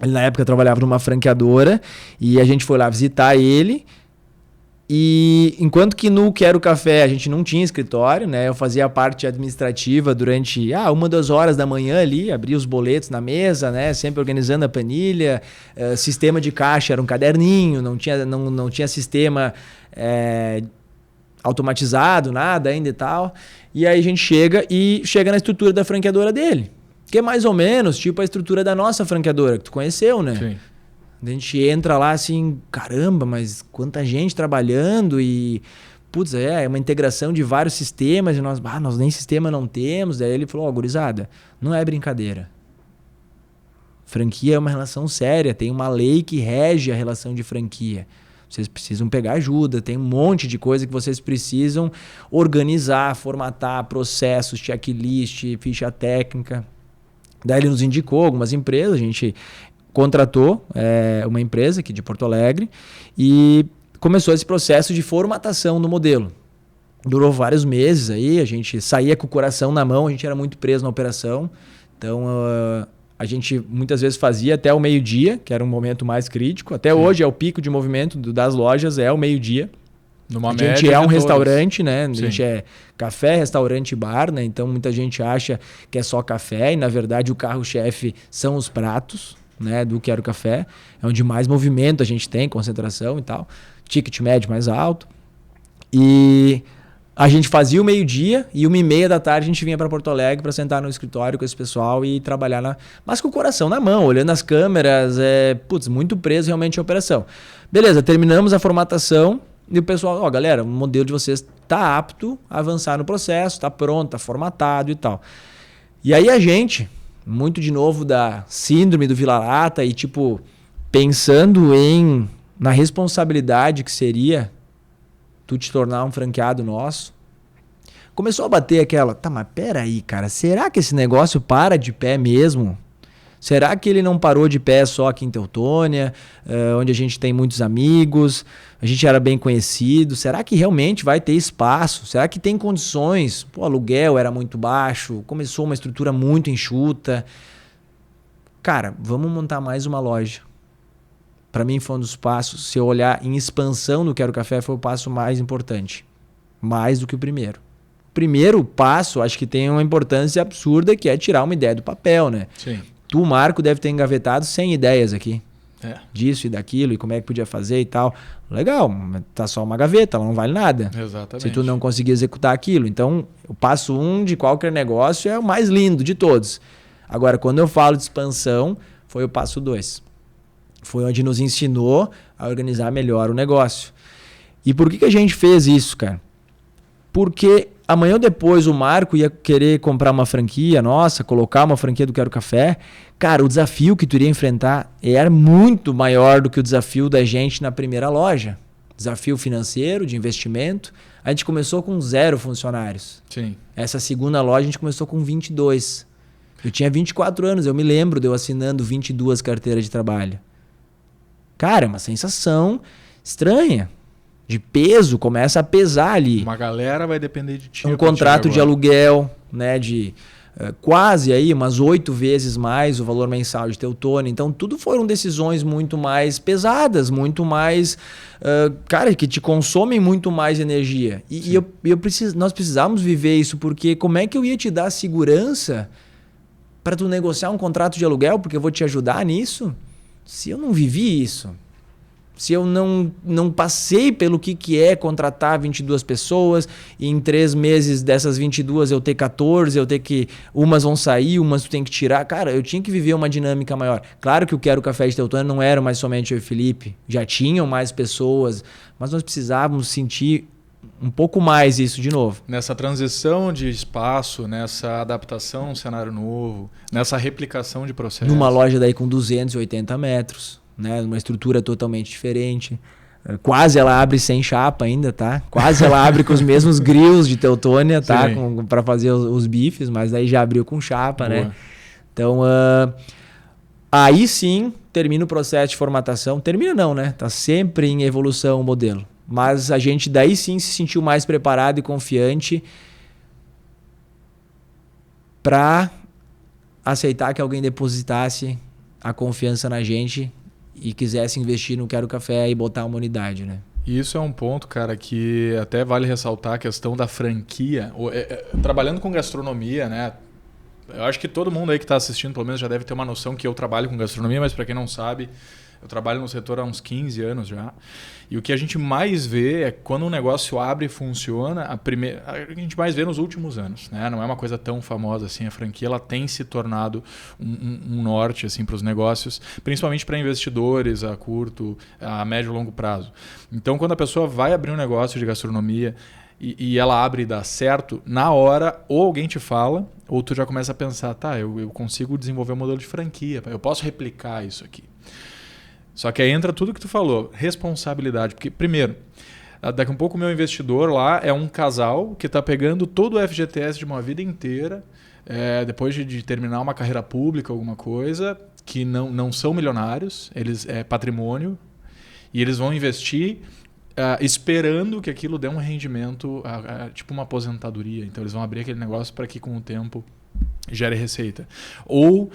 Ele na época trabalhava numa franqueadora e a gente foi lá visitar ele. E enquanto que no Quero Café a gente não tinha escritório, né? Eu fazia a parte administrativa durante 1-2 horas da manhã ali, abria os boletos na mesa, né? Sempre organizando a planilha. Sistema de caixa era um caderninho, não tinha sistema automatizado, nada ainda e tal. E aí a gente chega na estrutura da franqueadora dele, que é mais ou menos tipo a estrutura da nossa franqueadora, que tu conheceu, né? Sim. A gente entra lá assim, caramba, mas quanta gente trabalhando e... Putz, é uma integração de vários sistemas e nós nem sistema não temos. Daí ele falou, gurizada, não é brincadeira. Franquia é uma relação séria, tem uma lei que rege a relação de franquia. Vocês precisam pegar ajuda, tem um monte de coisa que vocês precisam organizar, formatar, processos, checklist, ficha técnica. Daí ele nos indicou algumas empresas, a gente... contratou uma empresa aqui de Porto Alegre e começou esse processo de formatação do modelo. Durou vários meses aí, a gente saía com o coração na mão, a gente era muito preso na operação. Então, a gente muitas vezes fazia até o meio-dia, que era um momento mais crítico. Até hoje é o pico de movimento das lojas, é o meio-dia. A gente é um restaurante, né? A gente é café, restaurante, bar, né? Então, muita gente acha que é só café e, na verdade, o carro-chefe são os pratos, né, do Quero Café, é onde mais movimento a gente tem, concentração e tal, ticket médio mais alto. E a gente fazia o meio-dia e 1h30 da tarde a gente vinha para Porto Alegre para sentar no escritório com esse pessoal e trabalhar mas com o coração na mão, olhando as câmeras, muito preso realmente a operação. Beleza, terminamos a formatação e o pessoal, galera, o modelo de vocês está apto a avançar no processo, está pronto, está formatado e tal. E aí a gente... muito de novo da síndrome do vira-lata e pensando na responsabilidade que seria tu te tornar um franqueado nosso, começou a bater aquela, mas peraí, cara, será que esse negócio para de pé mesmo? Será que ele não parou de pé só aqui em Teutônia, onde a gente tem muitos amigos, a gente era bem conhecido? Será que realmente vai ter espaço? Será que tem condições? O aluguel era muito baixo, começou uma estrutura muito enxuta. Cara, vamos montar mais uma loja. Para mim foi um dos passos, se eu olhar em expansão do Quero Café, foi o passo mais importante. Mais do que o primeiro. O primeiro passo, acho que tem uma importância absurda, que é tirar uma ideia do papel, né? Sim. Tu, Marco, deve ter engavetado 100 ideias aqui. Disso e daquilo, e como é que podia fazer e tal. Legal, tá só uma gaveta, ela não vale nada. Exatamente. Se tu não conseguir executar aquilo. Então, o passo 1 de qualquer negócio é o mais lindo de todos. Agora, quando eu falo de expansão, foi o passo 2. Foi onde nos ensinou a organizar melhor o negócio. E por que a gente fez isso, cara? Porque amanhã ou depois o Marco ia querer comprar uma franquia nossa, colocar uma franquia do Quero Café. Cara, o desafio que tu iria enfrentar era muito maior do que o desafio da gente na primeira loja. Desafio financeiro, de investimento. A gente começou com 0 funcionários. Sim. Essa segunda loja a gente começou com 22. Eu tinha 24 anos, eu me lembro de eu assinando 22 carteiras de trabalho. Cara, é uma sensação estranha. De peso, começa a pesar ali. Uma galera vai depender de ti. Um contrato de aluguel, né, de quase aí umas 8 vezes mais o valor mensal de Teutônia. Então, tudo foram decisões muito mais pesadas, muito mais, cara, que te consomem muito mais energia. E nós precisávamos viver isso, porque como é que eu ia te dar segurança para tu negociar um contrato de aluguel, porque eu vou te ajudar nisso, se eu não vivi isso? Se eu não passei pelo que é contratar 22 pessoas e em 3 meses dessas 22 eu ter 14, eu ter que... Umas vão sair, umas tu tem que tirar. Cara, eu tinha que viver uma dinâmica maior. Claro que o Quero Café de Teutônia não era mais somente eu e o Felipe. Já tinham mais pessoas, mas nós precisávamos sentir um pouco mais isso de novo. Nessa transição de espaço, nessa adaptação a um cenário novo, nessa replicação de processos. Numa loja daí com 280 metros. Né, uma estrutura totalmente diferente. Quase ela abre sem chapa ainda, tá? Quase ela abre com os mesmos grills de Teutônia, tá? Para fazer os bifes, mas aí já abriu com chapa, boa, né? Então, aí sim termina o processo de formatação. Termina não, né? Tá sempre em evolução o modelo. Mas a gente daí sim se sentiu mais preparado e confiante para aceitar que alguém depositasse a confiança na gente e quisesse investir no Quero Café e botar uma unidade, né? Isso é um ponto, cara, que até vale ressaltar a questão da franquia. Trabalhando com gastronomia, né? Eu acho que todo mundo aí que está assistindo, pelo menos, já deve ter uma noção que eu trabalho com gastronomia, mas para quem não sabe, eu trabalho no setor há uns 15 anos já. E o que a gente mais vê é quando um negócio abre e funciona, a gente mais vê nos últimos anos, né? Não é uma coisa tão famosa assim. A franquia ela tem se tornado um norte assim, para os negócios, principalmente para investidores a curto, a médio e longo prazo. Então, quando a pessoa vai abrir um negócio de gastronomia e ela abre e dá certo, na hora ou alguém te fala, ou tu já começa a pensar, tá, eu consigo desenvolver um modelo de franquia, eu posso replicar isso aqui. Só que aí entra tudo que tu falou, responsabilidade. Porque, primeiro, daqui a um pouco o meu investidor lá é um casal que está pegando todo o FGTS de uma vida inteira, depois de terminar uma carreira pública, alguma coisa, que não são milionários, eles é patrimônio, e eles vão investir esperando que aquilo dê um rendimento, tipo uma aposentadoria. Então eles vão abrir aquele negócio para que com o tempo gere receita. Ou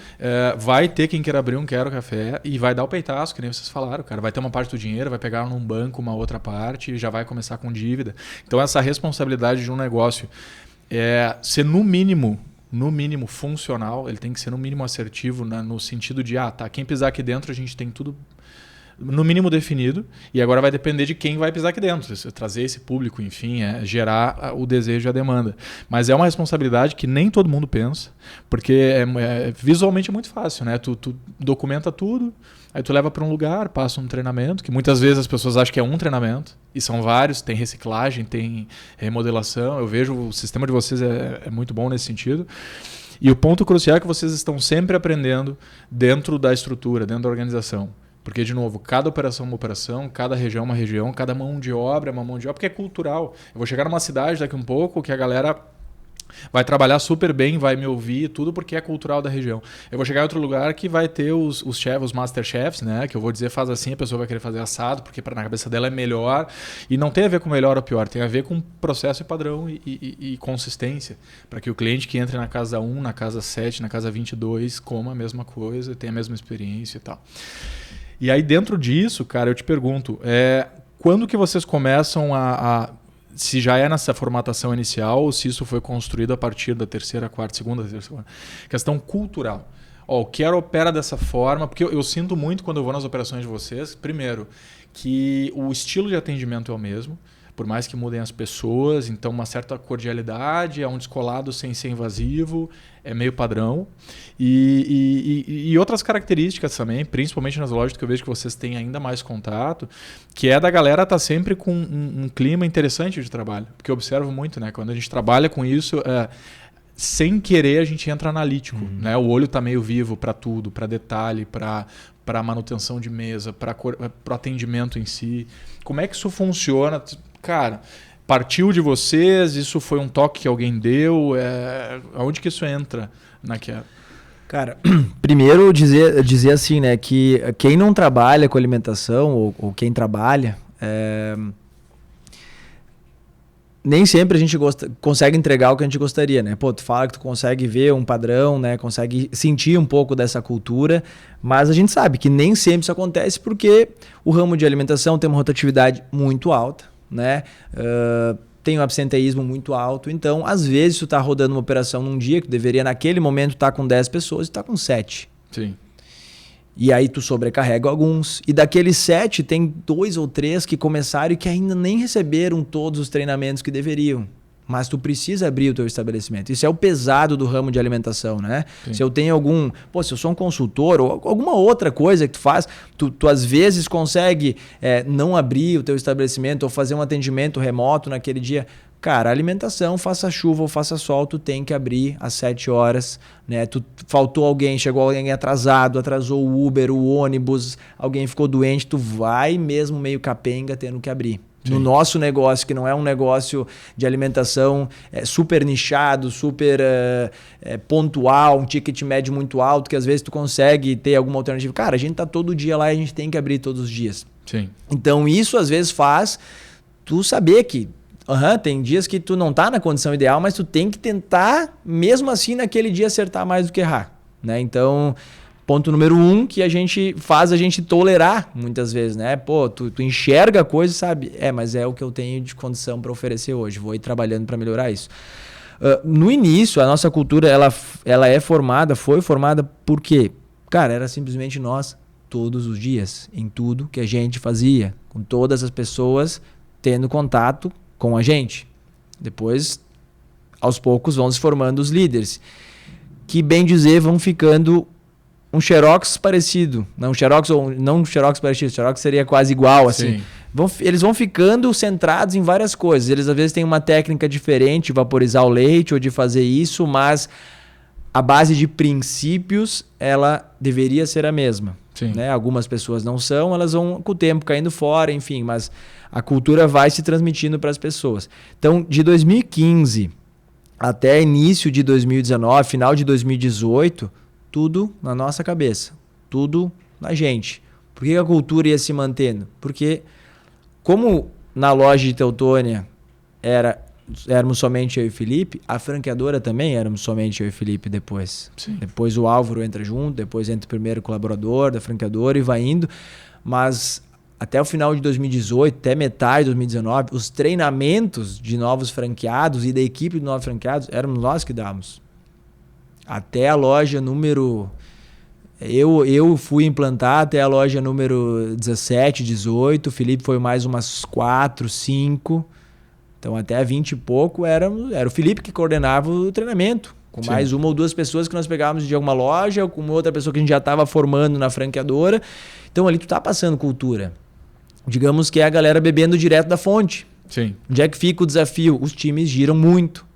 vai ter quem queira abrir um Quero Café e vai dar o peitaço, que nem vocês falaram, cara. Vai ter uma parte do dinheiro, vai pegar num banco uma outra parte e já vai começar com dívida. Então essa responsabilidade de um negócio ser no mínimo funcional, ele tem que ser no mínimo assertivo no sentido de, quem pisar aqui dentro a gente tem tudo no mínimo definido, e agora vai depender de quem vai pisar aqui dentro, trazer esse público, enfim, gerar o desejo e a demanda. Mas é uma responsabilidade que nem todo mundo pensa, porque visualmente é muito fácil, né? Tu documenta tudo, aí tu leva para um lugar, passa um treinamento, que muitas vezes as pessoas acham que é um treinamento, e são vários, tem reciclagem, tem remodelação. Eu vejo o sistema de vocês é muito bom nesse sentido. E o ponto crucial é que vocês estão sempre aprendendo dentro da estrutura, dentro da organização. Porque, de novo, cada operação é uma operação, cada região é uma região, cada mão de obra é uma mão de obra, porque é cultural. Eu vou chegar numa cidade daqui um pouco que a galera vai trabalhar super bem, vai me ouvir, tudo porque é cultural da região. Eu vou chegar em outro lugar que vai ter os chefs, os master chefs, né? Que eu vou dizer faz assim, a pessoa vai querer fazer assado, porque na cabeça dela é melhor. E não tem a ver com melhor ou pior, tem a ver com processo e padrão e consistência. Para que o cliente que entre na casa 1, na casa 7, na casa 22, coma a mesma coisa, tenha a mesma experiência e tal. E aí dentro disso, cara, eu te pergunto, quando que vocês começam se já é nessa formatação inicial ou se isso foi construído a partir da terceira, quarta, segunda, terceira, questão cultural. O Quero opera dessa forma, porque eu sinto muito quando eu vou nas operações de vocês, primeiro, que o estilo de atendimento é o mesmo, por mais que mudem as pessoas, então uma certa cordialidade, é um descolado sem ser invasivo, é meio padrão. E outras características também, principalmente nas lojas que eu vejo que vocês têm ainda mais contato, que é da galera estar sempre com um clima interessante de trabalho. Porque eu observo muito, né? Quando a gente trabalha com isso, sem querer a gente entra analítico. Né? O olho está meio vivo para tudo, para detalhe, para manutenção de mesa, para o atendimento em si. Como é que isso funciona? Cara, partiu de vocês? Isso foi um toque que alguém deu? Aonde que isso entra na Quero? Cara, primeiro dizer assim, né, que quem não trabalha com alimentação, ou quem trabalha, nem sempre a gente consegue entregar o que a gente gostaria, né? Pô, tu fala que tu consegue ver um padrão, né? Consegue sentir um pouco dessa cultura, mas a gente sabe que nem sempre isso acontece porque o ramo de alimentação tem uma rotatividade muito alta, né? Tem um absenteísmo muito alto, então às vezes tu tá rodando uma operação num dia que deveria naquele momento estar com 10 pessoas e tá com 7. Sim. E aí tu sobrecarrega alguns. E daqueles 7, tem 2 ou 3 que começaram e que ainda nem receberam todos os treinamentos que deveriam. Mas tu precisa abrir o teu estabelecimento. Isso é o pesado do ramo de alimentação, né? Sim. Se eu tenho se eu sou um consultor ou alguma outra coisa que tu faz, tu às vezes consegue não abrir o teu estabelecimento ou fazer um atendimento remoto naquele dia. Cara, alimentação, faça chuva ou faça sol, tu tem que abrir às 7 horas, né? Faltou alguém, chegou alguém atrasado, atrasou o Uber, o ônibus, alguém ficou doente, tu vai mesmo meio capenga tendo que abrir. Sim. No nosso negócio, que não é um negócio de alimentação super nichado, super pontual, um ticket médio muito alto, que às vezes tu consegue ter alguma alternativa. Cara, a gente tá todo dia lá e a gente tem que abrir todos os dias. Sim. Então isso às vezes faz tu saber que tem dias que tu não tá na condição ideal, mas tu tem que tentar, mesmo assim, naquele dia acertar mais do que errar, né? Então, ponto número 1 que a gente faz a gente tolerar muitas vezes, né? Pô, tu enxerga a coisa e sabe, mas é o que eu tenho de condição para oferecer hoje, vou ir trabalhando para melhorar isso. No início, a nossa cultura, ela foi formada por quê? Cara, era simplesmente nós, todos os dias, em tudo que a gente fazia, com todas as pessoas tendo contato com a gente. Depois, aos poucos, vão se formando os líderes, que, bem dizer, vão ficando um xerox parecido. Não um xerox parecido, xerox seria quase igual, assim. Eles vão ficando centrados em várias coisas. Eles, às vezes, têm uma técnica diferente de vaporizar o leite ou de fazer isso, mas a base de princípios, ela deveria ser a mesma. Né? Algumas pessoas não são, elas vão com o tempo caindo fora, enfim, mas a cultura vai se transmitindo para as pessoas. Então, de 2015 até início de 2019, final de 2018, tudo na nossa cabeça, tudo na gente. Por que a cultura ia se mantendo? Porque como na loja de Teutônia éramos somente eu e Felipe, a franqueadora também éramos somente eu e Felipe depois. Sim. Depois o Álvaro entra junto, depois entra o primeiro colaborador da franqueadora e vai indo. Mas até o final de 2018, até metade de 2019, os treinamentos de novos franqueados e da equipe de novos franqueados éramos nós que dávamos. Até a loja número... Eu fui implantar até a loja número 17, 18, o Felipe foi mais umas 4, 5... Então, até 20 e pouco, era o Felipe que coordenava o treinamento. Com Sim. mais uma ou duas pessoas que nós pegávamos de alguma loja, ou com outra pessoa que a gente já estava formando na franqueadora. Então, ali tu tá passando cultura. Digamos que é a galera bebendo direto da fonte. Sim. Onde é que fica o desafio? Os times giram muito.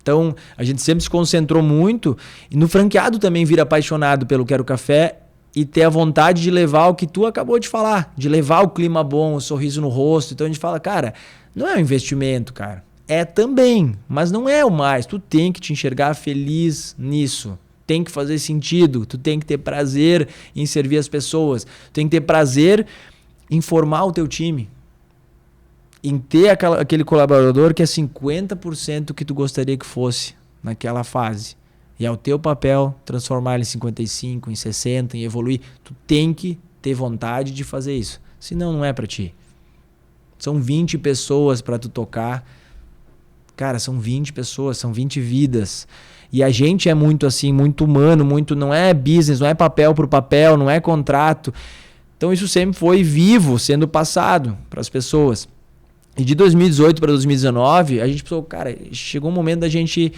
Então, a gente sempre se concentrou muito. E no franqueado também vira apaixonado pelo Quero Café e ter a vontade de levar o que tu acabou de falar. De levar o clima bom, o sorriso no rosto. Então, a gente fala, cara... Não é um investimento, cara. É também, mas não é o mais. Tu tem que te enxergar feliz nisso. Tem que fazer sentido. Tu tem que ter prazer em servir as pessoas. Tu tem que ter prazer em formar o teu time. Em ter aquele colaborador que é 50% do que tu gostaria que fosse naquela fase. E é o teu papel transformar ele em 55, em 60, em evoluir. Tu tem que ter vontade de fazer isso. Senão não é pra ti. São 20 pessoas para tu tocar. Cara, são 20 pessoas, são 20 vidas. E a gente é muito assim, muito humano, muito não é business, não é papel por papel, não é contrato. Então isso sempre foi vivo, sendo passado para as pessoas. E de 2018 para 2019, a gente pensou, cara, chegou um momento da gente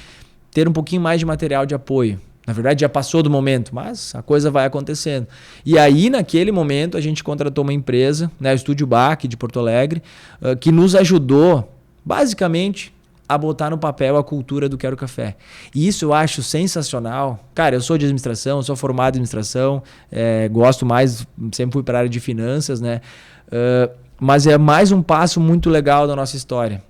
ter um pouquinho mais de material de apoio. Na verdade, já passou do momento, mas a coisa vai acontecendo. E aí, naquele momento, a gente contratou uma empresa, né, o Estúdio Bac, de Porto Alegre, que nos ajudou, basicamente, a botar no papel a cultura do Quero Café. E isso eu acho sensacional. Cara, eu sou de administração, sou formado em administração, gosto mais, sempre fui para a área de finanças, né? Mas é mais um passo muito legal da nossa história.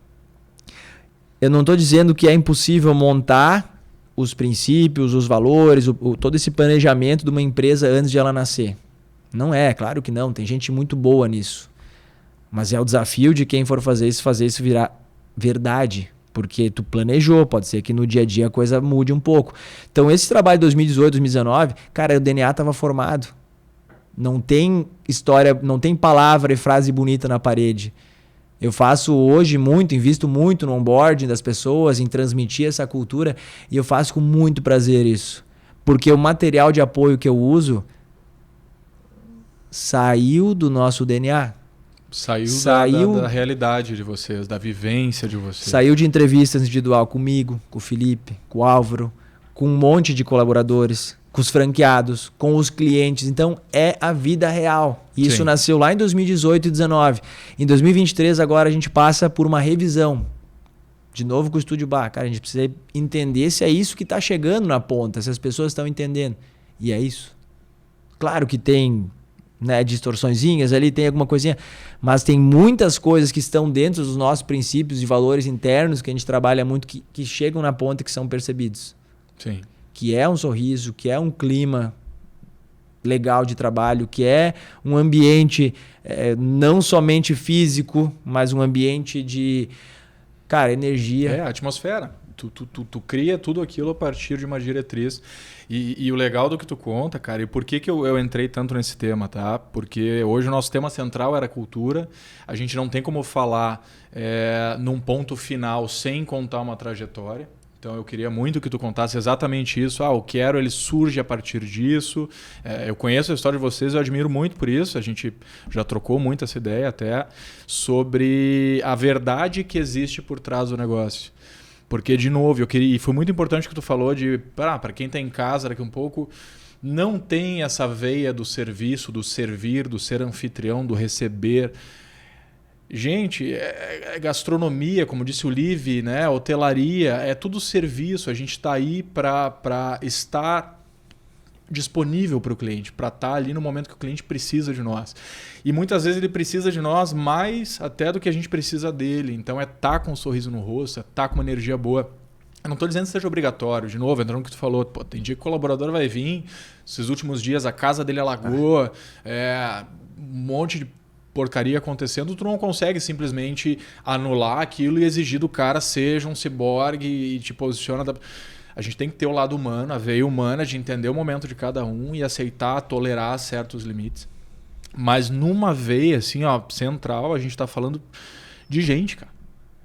Eu não estou dizendo que é impossível montar os princípios, os valores, todo esse planejamento de uma empresa antes de ela nascer. Não é, claro que não. Tem gente muito boa nisso. Mas é o desafio de quem for fazer isso virar verdade. Porque tu planejou, pode ser que no dia a dia a coisa mude um pouco. Então esse trabalho de 2018, 2019, cara, o DNA estava formado. Não tem história, não tem palavra e frase bonita na parede. Eu faço hoje muito, invisto muito no onboarding das pessoas, em transmitir essa cultura, e eu faço com muito prazer isso. Porque o material de apoio que eu uso saiu do nosso DNA. Saiu da realidade de vocês, da vivência de vocês. Saiu de entrevistas individual comigo, com o Felipe, com o Álvaro, com um monte de colaboradores, com os franqueados, com os clientes. Então, é a vida real. E isso nasceu lá em 2018 e 2019. Em 2023, agora, a gente passa por uma revisão. De novo com o Estúdio Bar. Cara, a gente precisa entender se é isso que está chegando na ponta, se as pessoas estão entendendo. E é isso. Claro que tem... né, distorçõezinhas ali, tem alguma coisinha, mas tem muitas coisas que estão dentro dos nossos princípios e valores internos que a gente trabalha muito, que chegam na ponta e que são percebidos. Sim. Que é um sorriso, que é um clima legal de trabalho, que é um ambiente não somente físico, mas um ambiente de, cara, energia. É, atmosfera. Tu cria tudo aquilo a partir de uma diretriz. E o legal do que tu conta, cara, e por que eu entrei tanto nesse tema, tá? Porque hoje o nosso tema central era cultura. A gente não tem como falar num ponto final sem contar uma trajetória. Então eu queria muito que tu contasse exatamente isso. O Quero, ele surge a partir disso. Eu conheço a história de vocês, eu admiro muito por isso. A gente já trocou muito essa ideia até sobre a verdade que existe por trás do negócio. Porque, de novo, e foi muito importante o que tu falou de, para quem está em casa daqui um pouco, não tem essa veia do serviço, do servir, do ser anfitrião, do receber. Gente, é gastronomia, como disse o Liv, né? Hotelaria, é tudo serviço. A gente está aí para estar disponível para o cliente, para estar ali no momento que o cliente precisa de nós. E muitas vezes ele precisa de nós mais até do que a gente precisa dele. Então é estar com um sorriso no rosto, é estar com uma energia boa. Eu não estou dizendo que seja obrigatório. De novo, entrando no que tu falou, tem dia que o colaborador vai vir, esses últimos dias a casa dele alagou, um monte de porcaria acontecendo, tu não consegue simplesmente anular aquilo e exigir do cara seja um ciborgue e te posiciona... A gente tem que ter o lado humano, a veia humana de entender o momento de cada um e aceitar, tolerar certos limites. Mas numa veia assim, central, a gente está falando de gente, cara.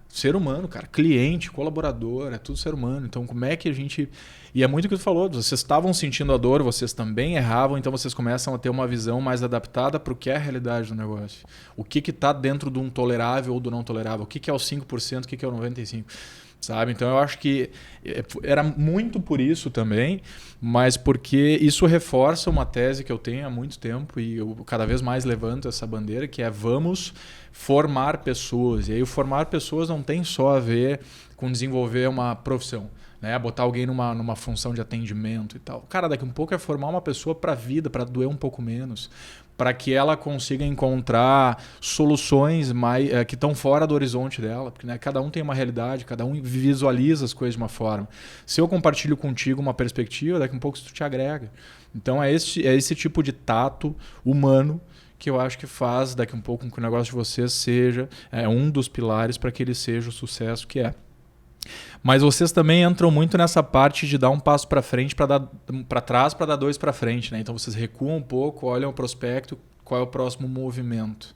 Ser humano, cara. Cliente, colaborador, é tudo ser humano. Então como é que a gente... E é muito o que tu falou, vocês estavam sentindo a dor, vocês também erravam, então vocês começam a ter uma visão mais adaptada para o que é a realidade do negócio. O que está dentro de um tolerável ou do não tolerável? O que é o 5%, o que é o 95%? Sabe? Então eu acho que era muito por isso também, mas porque isso reforça uma tese que eu tenho há muito tempo e eu cada vez mais levanto essa bandeira, que é vamos formar pessoas. E aí o formar pessoas não tem só a ver com desenvolver uma profissão, né? Botar alguém numa função de atendimento e tal. Cara, daqui a um pouco é formar uma pessoa para a vida, para doer um pouco menos, para que ela consiga encontrar soluções que estão fora do horizonte dela. Porque, né, cada um tem uma realidade, cada um visualiza as coisas de uma forma. Se eu compartilho contigo uma perspectiva, daqui a um pouco isso te agrega. Então é esse tipo de tato humano que eu acho que faz daqui a um pouco com que o negócio de vocês seja um dos pilares para que ele seja o sucesso que é. Mas vocês também entram muito nessa parte de dar um passo para frente, para trás, para dar dois para frente, né? Então vocês recuam um pouco, olham o prospecto, qual é o próximo movimento.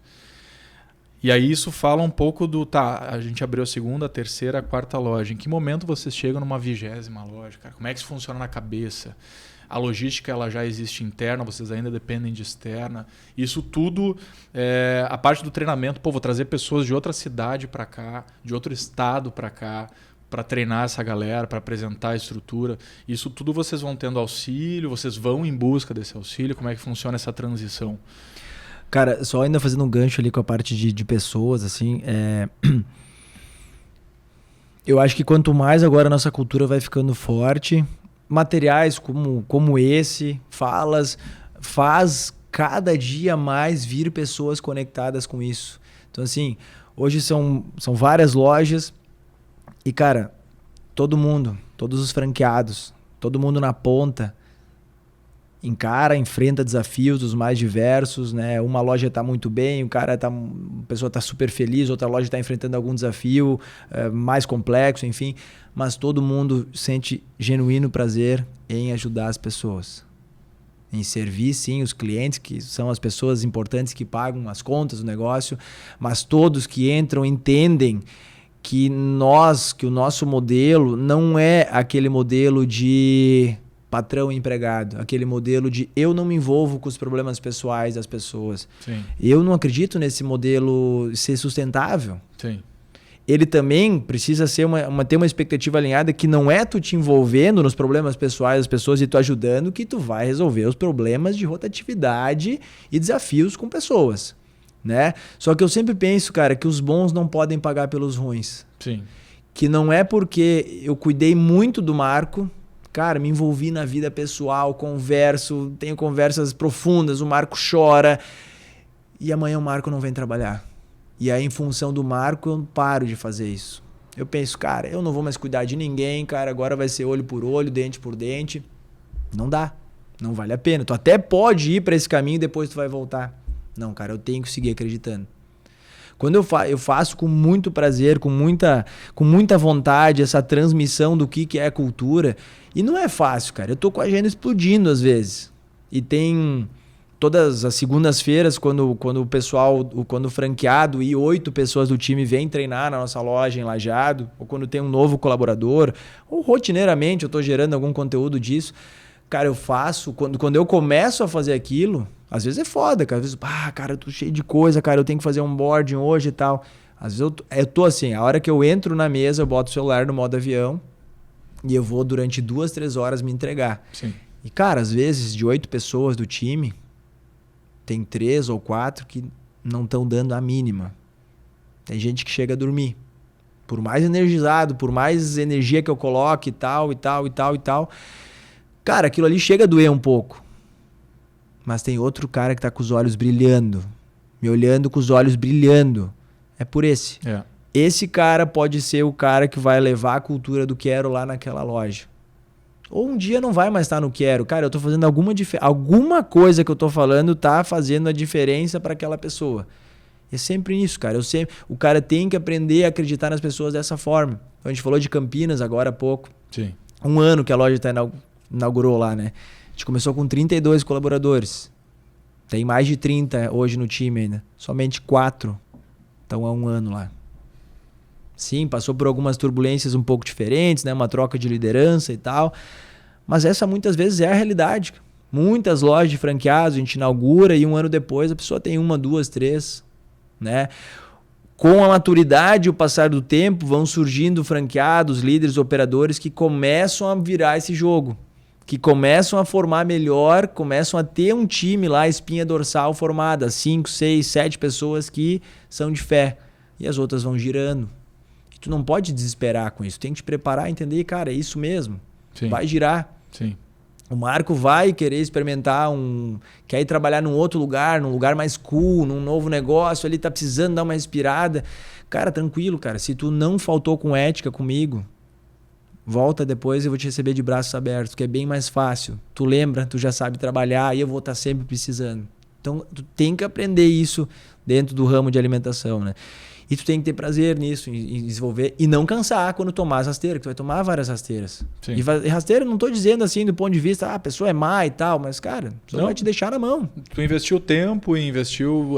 E aí isso fala um pouco a gente abriu a segunda, a terceira, a quarta loja. Em que momento vocês chegam numa 20ª loja, cara? Como é que isso funciona na cabeça? A logística ela já existe interna, vocês ainda dependem de externa. Isso tudo, a parte do treinamento, vou trazer pessoas de outra cidade para cá, de outro estado para cá, para treinar essa galera, para apresentar a estrutura. Isso tudo vocês vão tendo auxílio, vocês vão em busca desse auxílio. Como é que funciona essa transição? Cara, só ainda fazendo um gancho ali com a parte de pessoas, assim, eu acho que quanto mais agora a nossa cultura vai ficando forte, materiais como esse, faz cada dia mais vir pessoas conectadas com isso. Então, assim, hoje são várias lojas e, cara, todo mundo, todos os franqueados, todo mundo na ponta, enfrenta desafios dos mais diversos, né? Uma loja está muito bem, a pessoa está super feliz, outra loja está enfrentando algum desafio mais complexo, enfim. Mas todo mundo sente genuíno prazer em ajudar as pessoas. Em servir, sim, os clientes, que são as pessoas importantes que pagam as contas do negócio, mas todos que entram entendem que o nosso modelo não é aquele modelo de patrão e empregado, aquele modelo de eu não me envolvo com os problemas pessoais das pessoas. Sim. Eu não acredito nesse modelo ser sustentável. Sim. Ele também precisa ser ter uma expectativa alinhada que não é tu te envolvendo nos problemas pessoais das pessoas e tu ajudando que tu vai resolver os problemas de rotatividade e desafios com pessoas, né? Só que eu sempre penso, cara, que os bons não podem pagar pelos ruins. Sim. Que não é porque eu cuidei muito do Marco, cara, me envolvi na vida pessoal, converso, tenho conversas profundas, o Marco chora e amanhã o Marco não vem trabalhar. E aí, em função do Marco, eu paro de fazer isso. Eu penso, cara, eu não vou mais cuidar de ninguém, cara, agora vai ser olho por olho, dente por dente. Não dá, não vale a pena. Tu até pode ir para esse caminho e depois tu vai voltar. Não, cara, eu tenho que seguir acreditando. Quando eu faço com muito prazer, com muita vontade, essa transmissão do que é cultura. E não é fácil, cara. Eu tô com a agenda explodindo às vezes. E tem todas as segundas-feiras, quando o franqueado e 8 pessoas do time vêm treinar na nossa loja em Lajeado, ou quando tem um novo colaborador, ou rotineiramente eu tô gerando algum conteúdo disso. Cara, eu faço, quando eu começo a fazer aquilo, às vezes é foda, cara. Às vezes, cara, eu tô cheio de coisa, cara, eu tenho que fazer um onboarding hoje e tal. Às vezes eu tô assim, a hora que eu entro na mesa, eu boto o celular no modo avião e eu vou durante 2, 3 horas me entregar. Sim. E, cara, às vezes de 8 pessoas do time, tem 3 ou 4 que não estão dando a mínima. Tem gente que chega a dormir. Por mais energizado, por mais energia que eu coloque e tal. Cara, aquilo ali chega a doer um pouco. Mas tem outro cara que tá com os olhos brilhando. Me olhando com os olhos brilhando. É por esse. É. Esse cara pode ser o cara que vai levar a cultura do quero lá naquela loja. Ou um dia não vai mais estar no quero. Cara, eu tô fazendo alguma coisa que eu tô falando tá fazendo a diferença para aquela pessoa. É sempre isso, cara. O cara tem que aprender a acreditar nas pessoas dessa forma. A gente falou de Campinas agora há pouco. Sim. 1 ano que a loja inaugurou lá, né? A gente começou com 32 colaboradores. Tem mais de 30 hoje no time ainda. Somente 4 estão há 1 ano lá. Sim, passou por algumas turbulências um pouco diferentes, né? Uma troca de liderança e tal. Mas essa muitas vezes é a realidade. Muitas lojas de franqueados a gente inaugura e 1 ano depois a pessoa tem 1, 2, 3, né? Com a maturidade e o passar do tempo vão surgindo franqueados, líderes, operadores que começam a virar esse jogo. Que começam a formar melhor, começam a ter um time lá, espinha dorsal formada. 5, 6, 7 pessoas que são de fé. E as outras vão girando. E tu não pode desesperar com isso. Tem que te preparar e entender, cara, é isso mesmo. Sim. Vai girar. Sim. O Marco vai querer experimentar quer ir trabalhar num outro lugar, num lugar mais cool, num novo negócio, ele tá precisando dar uma respirada. Cara, tranquilo, cara. Se tu não faltou com ética comigo, volta depois e eu vou te receber de braços abertos, que é bem mais fácil. Tu lembra, tu já sabe trabalhar e eu vou estar sempre precisando. Então, tu tem que aprender isso dentro do ramo de alimentação, né? E tu tem que ter prazer nisso, em desenvolver e não cansar quando tomar as rasteiras, que tu vai tomar várias rasteiras. Sim. E rasteira, não tô dizendo assim do ponto de vista, a pessoa é má e tal, mas, cara, só vai te deixar na mão. Tu investiu tempo e investiu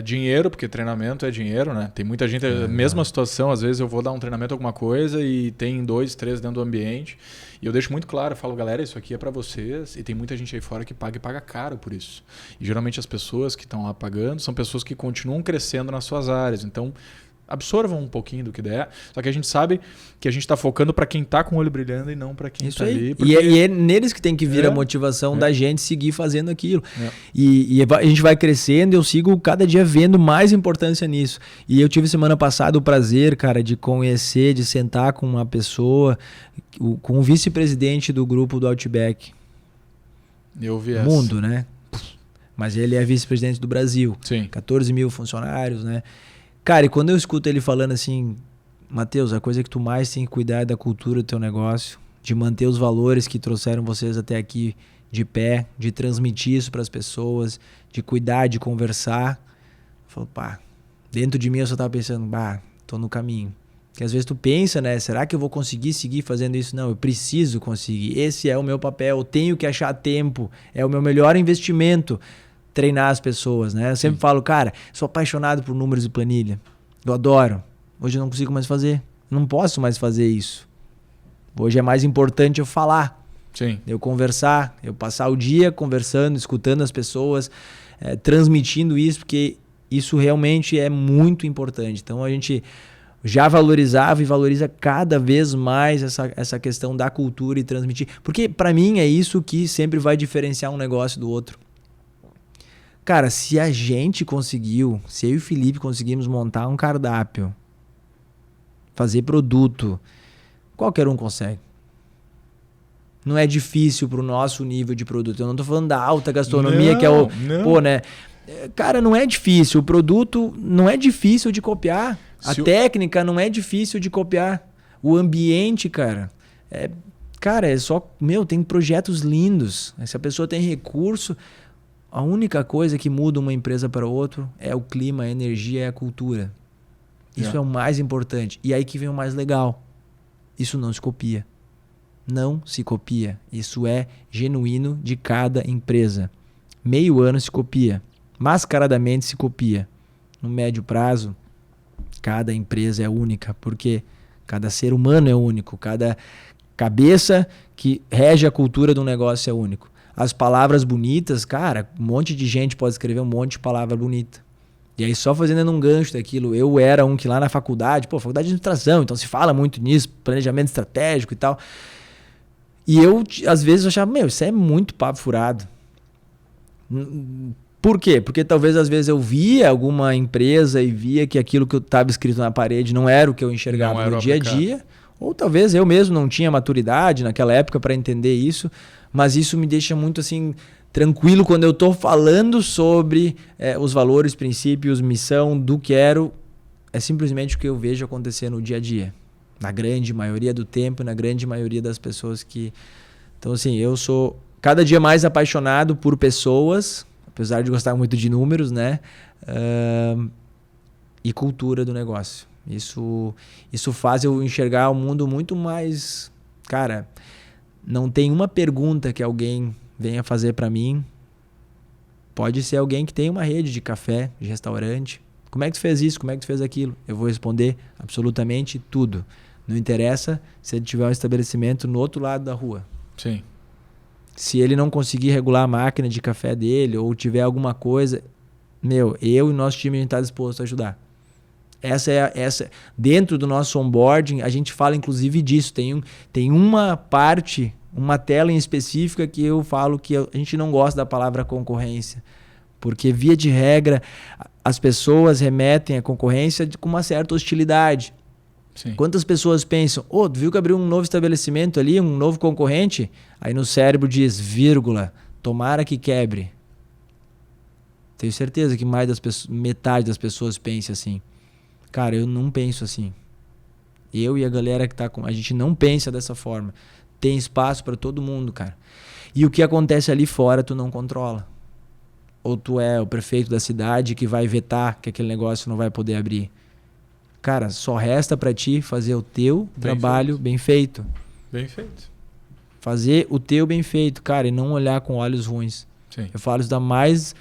dinheiro, porque treinamento é dinheiro, né? Tem muita gente, mesma situação, às vezes eu vou dar um treinamento alguma coisa e tem 2, 3 dentro do ambiente. E eu deixo muito claro, eu falo, galera, isso aqui é para vocês. E tem muita gente aí fora que paga e paga caro por isso. E geralmente as pessoas que estão lá pagando são pessoas que continuam crescendo nas suas áreas. Então, absorvam um pouquinho do que der. Só que a gente sabe que a gente está focando para quem está com o olho brilhando e não para quem está ali. Porque... E é neles que tem que vir a motivação da gente seguir fazendo aquilo. E a gente vai crescendo e eu sigo cada dia vendo mais importância nisso. E eu tive semana passada o prazer, cara, de conhecer, de sentar com uma pessoa, com o vice-presidente do grupo do Outback. Eu vi essa. Mundo, né? Mas ele é vice-presidente do Brasil. Sim. 14 mil funcionários, né? Cara, e quando eu escuto ele falando assim, Matheus, a coisa que tu mais tem que cuidar é da cultura do teu negócio, de manter os valores que trouxeram vocês até aqui de pé, de transmitir isso para as pessoas, de cuidar, de conversar. Falou, pá, dentro de mim eu só tava pensando, tô no caminho. Porque às vezes tu pensa, né, será que eu vou conseguir seguir fazendo isso? Não, eu preciso conseguir. Esse é o meu papel, eu tenho que achar tempo, é o meu melhor investimento, treinar as pessoas, né? Eu sempre falo, cara, sou apaixonado por números e planilha. Eu adoro. Hoje eu não consigo mais fazer. Não posso mais fazer isso. Hoje é mais importante eu falar. Sim. Eu conversar, eu passar o dia conversando, escutando as pessoas, transmitindo isso, porque isso realmente é muito importante. Então a gente já valorizava e valoriza cada vez mais essa questão da cultura e transmitir. Porque para mim é isso que sempre vai diferenciar um negócio do outro. Cara, se a gente conseguiu, se eu e o Felipe conseguimos montar um cardápio, fazer produto, qualquer um consegue. Não é difícil pro nosso nível de produto. Eu não tô falando da alta gastronomia, que é o... Não. Pô, né? Cara, não é difícil. O produto não é difícil de copiar. A técnica não é difícil de copiar. O ambiente, cara... Cara, é só... tem projetos lindos. Se a pessoa tem recurso... A única coisa que muda uma empresa para outra é o clima, a energia e a cultura. Isso é o mais importante. E aí que vem o mais legal. Isso não se copia. Não se copia. Isso é genuíno de cada empresa. Meio ano se copia. Mascaradamente se copia. No médio prazo, cada empresa é única, porque cada ser humano é único. Cada cabeça que rege a cultura de um negócio é único. As palavras bonitas, cara, um monte de gente pode escrever um monte de palavra bonita. E aí só fazendo um gancho daquilo, eu era um que lá na faculdade, faculdade de administração, então se fala muito nisso, planejamento estratégico e tal. E eu, às vezes, eu achava, isso é muito papo furado. Por quê? Porque talvez, às vezes, eu via alguma empresa e via que aquilo que estava escrito na parede não era o que eu enxergava no dia a dia. Ou talvez eu mesmo não tinha maturidade naquela época para entender isso. Mas isso me deixa muito assim tranquilo quando eu estou falando sobre os valores, princípios, missão do quero. É simplesmente o que eu vejo acontecer no dia a dia. Na grande maioria do tempo, na grande maioria das pessoas que... Então, assim, eu sou cada dia mais apaixonado por pessoas, apesar de gostar muito de números, né? E cultura do negócio. Isso faz eu enxergar o mundo muito mais... Cara, não tem uma pergunta que alguém venha fazer para mim. Pode ser alguém que tem uma rede de café, de restaurante. Como é que tu fez isso? Como é que tu fez aquilo? Eu vou responder absolutamente tudo. Não interessa se ele tiver um estabelecimento no outro lado da rua. Sim. Se ele não conseguir regular a máquina de café dele ou tiver alguma coisa, eu e o nosso time a gente está disposto a ajudar. Essa dentro do nosso onboarding, a gente fala inclusive disso. Tem uma parte, uma tela em específica que eu falo que a gente não gosta da palavra concorrência. Porque, via de regra, as pessoas remetem à concorrência com uma certa hostilidade. Sim. Quantas pessoas pensam, tu viu que abriu um novo estabelecimento ali, um novo concorrente? Aí no cérebro diz, vírgula, tomara que quebre. Tenho certeza que metade das pessoas pense assim. Cara, eu não penso assim. Eu e a galera que tá com... A gente não pensa dessa forma. Tem espaço para todo mundo, cara. E o que acontece ali fora, tu não controla. Ou tu é o prefeito da cidade que vai vetar que aquele negócio não vai poder abrir. Cara, só resta para ti fazer o teu trabalho bem feito. Bem feito. Fazer o teu bem feito, cara, e não olhar com olhos ruins. Sim. Eu falo isso da mais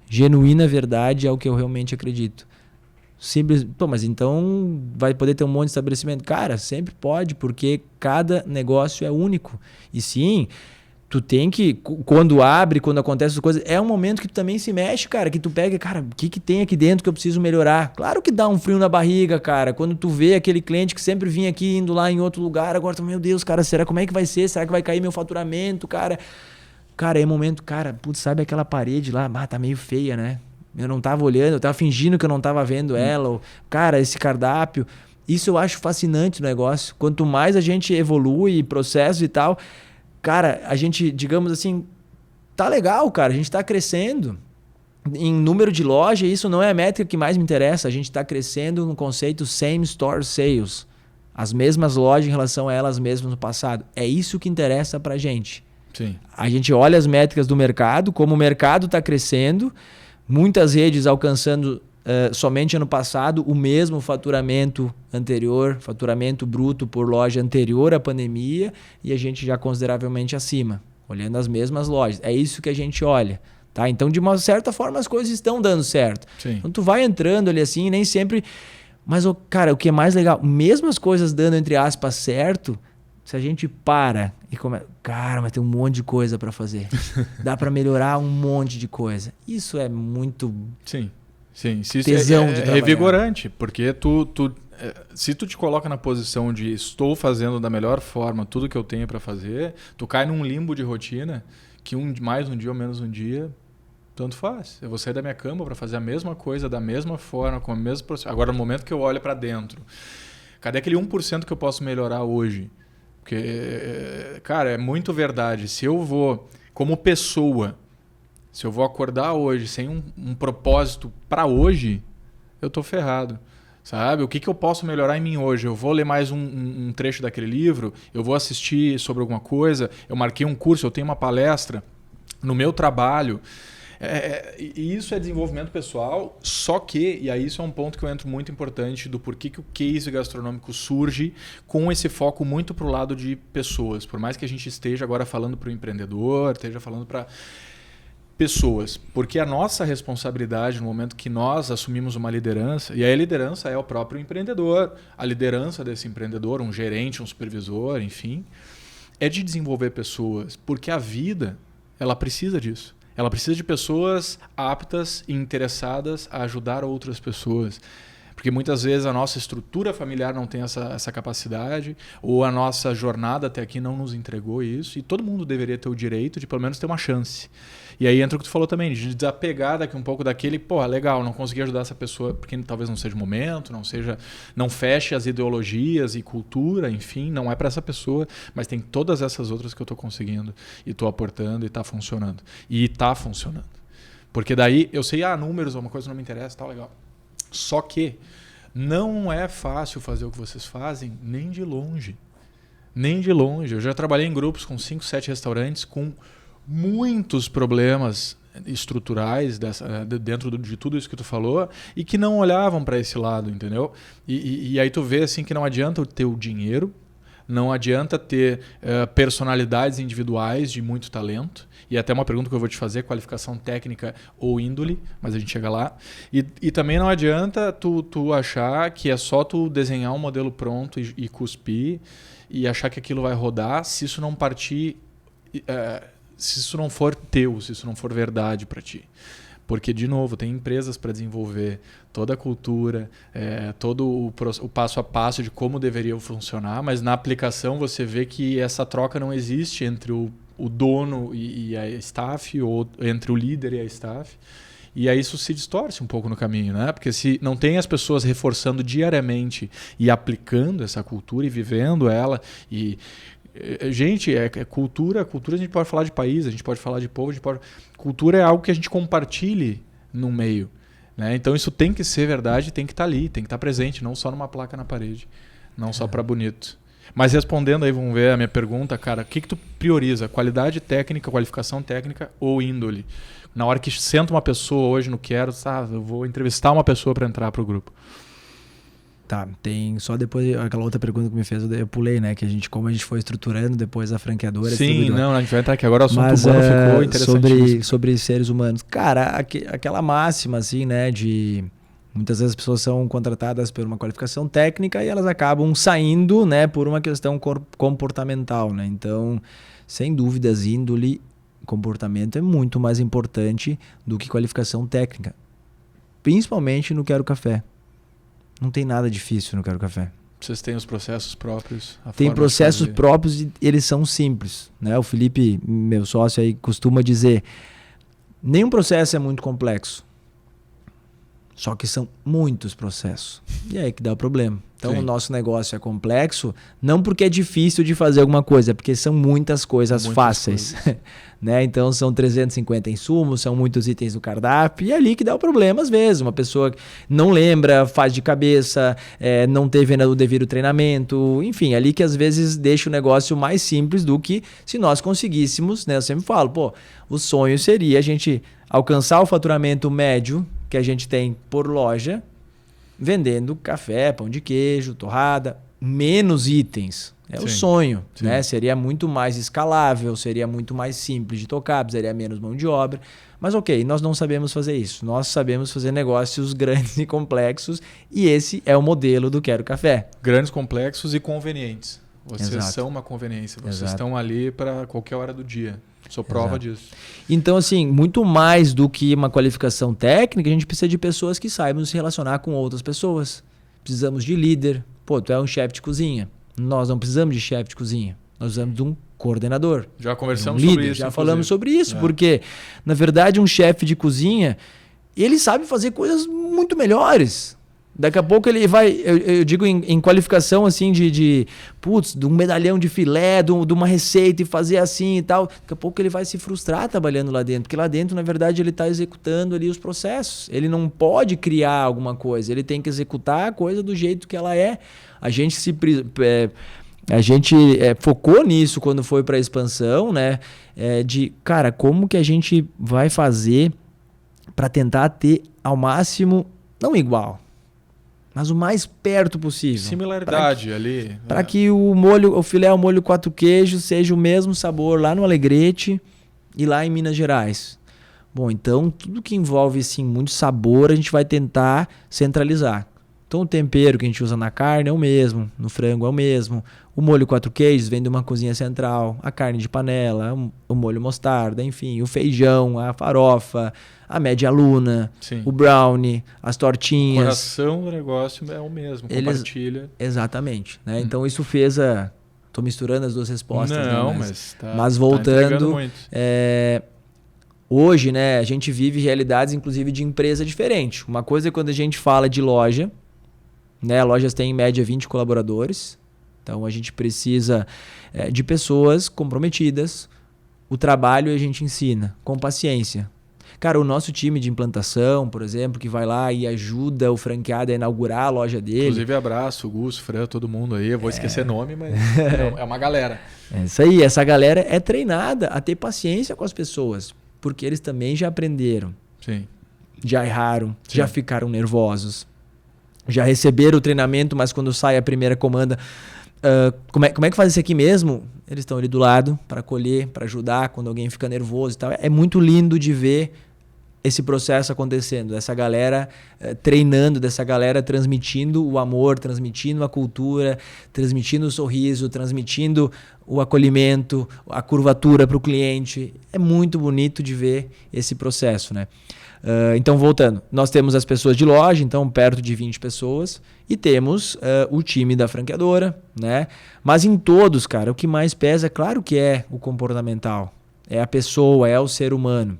genuína verdade, é o que eu realmente acredito. Simples, mas então vai poder ter um monte de estabelecimento? Cara, sempre pode, porque cada negócio é único. E sim... Tu tem que, quando abre, quando acontece as coisas, é um momento que tu também se mexe, cara, que tu pega, cara, o que tem aqui dentro que eu preciso melhorar? Claro que dá um frio na barriga, cara, quando tu vê aquele cliente que sempre vinha aqui, indo lá em outro lugar, agora tu, meu Deus, cara, como é que vai ser? Será que vai cair meu faturamento, cara? Cara, é momento, cara, putz, sabe aquela parede lá? Tá meio feia, né? Eu não tava olhando, eu tava fingindo que eu não tava vendo ela, ou, cara, esse cardápio, isso eu acho fascinante o negócio. Quanto mais a gente evolui, processo e tal... Cara, a gente, digamos assim, tá legal, cara. A gente tá crescendo. Em número de loja, isso não é a métrica que mais me interessa. A gente tá crescendo no conceito same store sales. as mesmas lojas em relação a elas mesmas no passado. É isso que interessa pra gente. Sim. A gente olha as métricas do mercado, como o mercado está crescendo, muitas redes alcançando somente ano passado o mesmo faturamento anterior, faturamento bruto por loja anterior à pandemia, e a gente já consideravelmente acima, olhando as mesmas lojas. É isso que a gente olha. Tá? Então, de uma certa forma, as coisas estão dando certo. Sim. Então, tu vai entrando ali assim, nem sempre... Mas, cara, o que é mais legal, mesmo as coisas dando, entre aspas, certo, se a gente para e começa... Cara, mas tem um monte de coisa para fazer. Dá para melhorar um monte de coisa. Isso é muito... Sim. Sim, se tesão de trabalhar. revigorante, porque se tu te coloca na posição de estou fazendo da melhor forma tudo que eu tenho para fazer, tu cai num limbo de rotina que mais um dia ou menos um dia, tanto faz. Eu vou sair da minha cama para fazer a mesma coisa, da mesma forma, com o mesmo processo. Agora, no momento que eu olho para dentro, cadê aquele 1% que eu posso melhorar hoje? Porque, cara, é muito verdade. Se eu vou, como pessoa... Se eu vou acordar hoje sem um propósito para hoje, eu tô ferrado, sabe? O que eu posso melhorar em mim hoje? Eu vou ler mais um trecho daquele livro? Eu vou assistir sobre alguma coisa? Eu marquei um curso, eu tenho uma palestra no meu trabalho. E isso é desenvolvimento pessoal, só que, e aí isso é um ponto que eu entro muito importante do porquê que o case gastronômico surge com esse foco muito pro lado de pessoas. Por mais que a gente esteja agora falando para o empreendedor, esteja falando para... pessoas, porque a nossa responsabilidade no momento que nós assumimos uma liderança, e aí a liderança é o próprio empreendedor, a liderança desse empreendedor, um gerente, um supervisor, enfim, é de desenvolver pessoas, porque a vida, ela precisa disso. Ela precisa de pessoas aptas e interessadas a ajudar outras pessoas. Porque muitas vezes a nossa estrutura familiar não tem essa capacidade, ou a nossa jornada até aqui não nos entregou isso, e todo mundo deveria ter o direito de pelo menos ter uma chance. E aí entra o que tu falou também, de desapegar daqui um pouco daquele, pô, legal, não consegui ajudar essa pessoa porque talvez não seja o momento, não feche as ideologias e cultura, enfim, não é para essa pessoa, mas tem todas essas outras que eu estou conseguindo e estou aportando e está funcionando. E está funcionando. Porque daí eu sei, números, uma coisa não me interessa, tá legal. Só que não é fácil fazer o que vocês fazem, nem de longe. Nem de longe. Eu já trabalhei em grupos com 5, 7 restaurantes com muitos problemas estruturais dentro de tudo isso que tu falou e que não olhavam para esse lado, entendeu? E aí tu vê assim que não adianta ter o dinheiro, não adianta ter personalidades individuais de muito talento. E até uma pergunta que eu vou te fazer, qualificação técnica ou índole, mas a gente chega lá. E também não adianta tu achar que é só tu desenhar um modelo pronto e cuspir e achar que aquilo vai rodar se isso não partir, se isso não for teu, se isso não for verdade para ti. Porque, de novo, tem empresas para desenvolver toda a cultura, todo o passo a passo de como deveria funcionar, mas na aplicação você vê que essa troca não existe entre o dono e a staff, ou entre o líder e a staff. E aí isso se distorce um pouco no caminho, né? Porque se não tem as pessoas reforçando diariamente e aplicando essa cultura e vivendo ela e... Gente, cultura a gente pode falar de país, a gente pode falar de povo, cultura é algo que a gente compartilhe no meio, né? Então isso tem que ser verdade, tem que estar ali, tem que estar presente, não só numa placa na parede, não só para bonito. Mas respondendo aí, vamos ver a minha pergunta, cara, o que tu prioriza? Qualidade técnica, qualificação técnica ou índole? Na hora que senta uma pessoa hoje no Quero, eu vou entrevistar uma pessoa para entrar para o grupo. Tá, tem só depois aquela outra pergunta que me fez, eu pulei, né? Que como a gente foi estruturando depois a franqueadora. Sim, não, a gente vai entrar aqui agora, o assunto humano ficou interessante. Sobre seres humanos. Cara, aquela máxima, assim, né? De muitas vezes as pessoas são contratadas por uma qualificação técnica e elas acabam saindo, né? Por uma questão comportamental, né? Então, sem dúvidas, índole, comportamento é muito mais importante do que qualificação técnica. Principalmente no Quero Café. Não tem nada difícil no Quero Café. Vocês têm os processos próprios? Tem processos próprios e eles são simples, né? O Felipe, meu sócio aí, costuma dizer, nenhum processo é muito complexo. Só que são muitos processos. E é aí que dá o problema. Então, o nosso negócio é complexo, não porque é difícil de fazer alguma coisa, é porque são muitas coisas fáceis. Né? Então, são 350 insumos, são muitos itens do cardápio, e é ali que dá o problema às vezes. Uma pessoa não lembra, faz de cabeça, não teve o devido treinamento, enfim, ali que às vezes deixa o negócio mais simples do que se nós conseguíssemos, né? Eu sempre falo, pô, o sonho seria a gente alcançar o faturamento médio que a gente tem por loja, vendendo café, pão de queijo, torrada, menos itens. O sonho, né? Seria muito mais escalável, seria muito mais simples de tocar, precisaria menos mão de obra. Mas ok, nós não sabemos fazer isso. Nós sabemos fazer negócios grandes e complexos e esse é o modelo do Quero Café. Grandes, complexos e convenientes. Vocês são uma conveniência. Vocês estão ali para qualquer hora do dia. Sou prova disso. Então, assim, muito mais do que uma qualificação técnica, a gente precisa de pessoas que saibam se relacionar com outras pessoas. Precisamos de líder. Pô, tu é um chefe de cozinha. Nós não precisamos de chefe de cozinha. Nós precisamos de um coordenador. Já conversamos líder, sobre isso. Já falamos sobre isso, porque, na verdade, um chefe de cozinha, ele sabe fazer coisas muito melhores. Daqui a pouco ele vai, eu digo em qualificação assim de um medalhão de filé, de uma receita e fazer assim e tal. Daqui a pouco ele vai se frustrar trabalhando lá dentro, porque lá dentro, na verdade, ele está executando ali os processos. Ele não pode criar alguma coisa, ele tem que executar a coisa do jeito que ela é. A gente focou nisso quando foi para a expansão, né? Cara, como que a gente vai fazer para tentar ter ao máximo, não igual, mas o mais perto possível. Similaridade ali. Para que o filé ao molho 4 queijos seja o mesmo sabor lá no Alegrete e lá em Minas Gerais. Bom, então tudo que envolve assim, muito sabor a gente vai tentar centralizar. Então o tempero que a gente usa na carne é o mesmo, no frango é o mesmo. O molho 4 queijos vem de uma cozinha central, a carne de panela, o molho mostarda, enfim, o feijão, a farofa, a média luna, o brownie, as tortinhas. O coração do negócio é o mesmo, compartilha. Exatamente. Né? Então isso fez Tô misturando as duas respostas. Não, né? Mas voltando, hoje, né, a gente vive realidades, inclusive, de empresa diferente. Uma coisa é quando a gente fala de loja, né? Lojas têm em média 20 colaboradores. Então a gente precisa de pessoas comprometidas. O trabalho a gente ensina com paciência. Cara, o nosso time de implantação, por exemplo, que vai lá e ajuda o franqueado a inaugurar a loja dele. Inclusive, abraço, Gus, Fran, todo mundo aí. Eu vou esquecer nome, mas é uma galera. É isso aí. Essa galera é treinada a ter paciência com as pessoas, porque eles também já aprenderam. Sim. Já erraram, já ficaram nervosos. Já receberam o treinamento, mas quando sai a primeira comanda, como é que faz isso aqui mesmo? Eles estão ali do lado para acolher, para ajudar quando alguém fica nervoso e tal. É muito lindo de ver esse processo acontecendo, dessa galera treinando, dessa galera transmitindo o amor, transmitindo a cultura, transmitindo o sorriso, transmitindo o acolhimento, a curvatura para o cliente. É muito bonito de ver esse processo, né? Então, voltando, nós temos as pessoas de loja, então perto de 20 pessoas, e temos o time da franqueadora, né? Mas em todos, cara, o que mais pesa, claro que é o comportamental, é a pessoa, é o ser humano.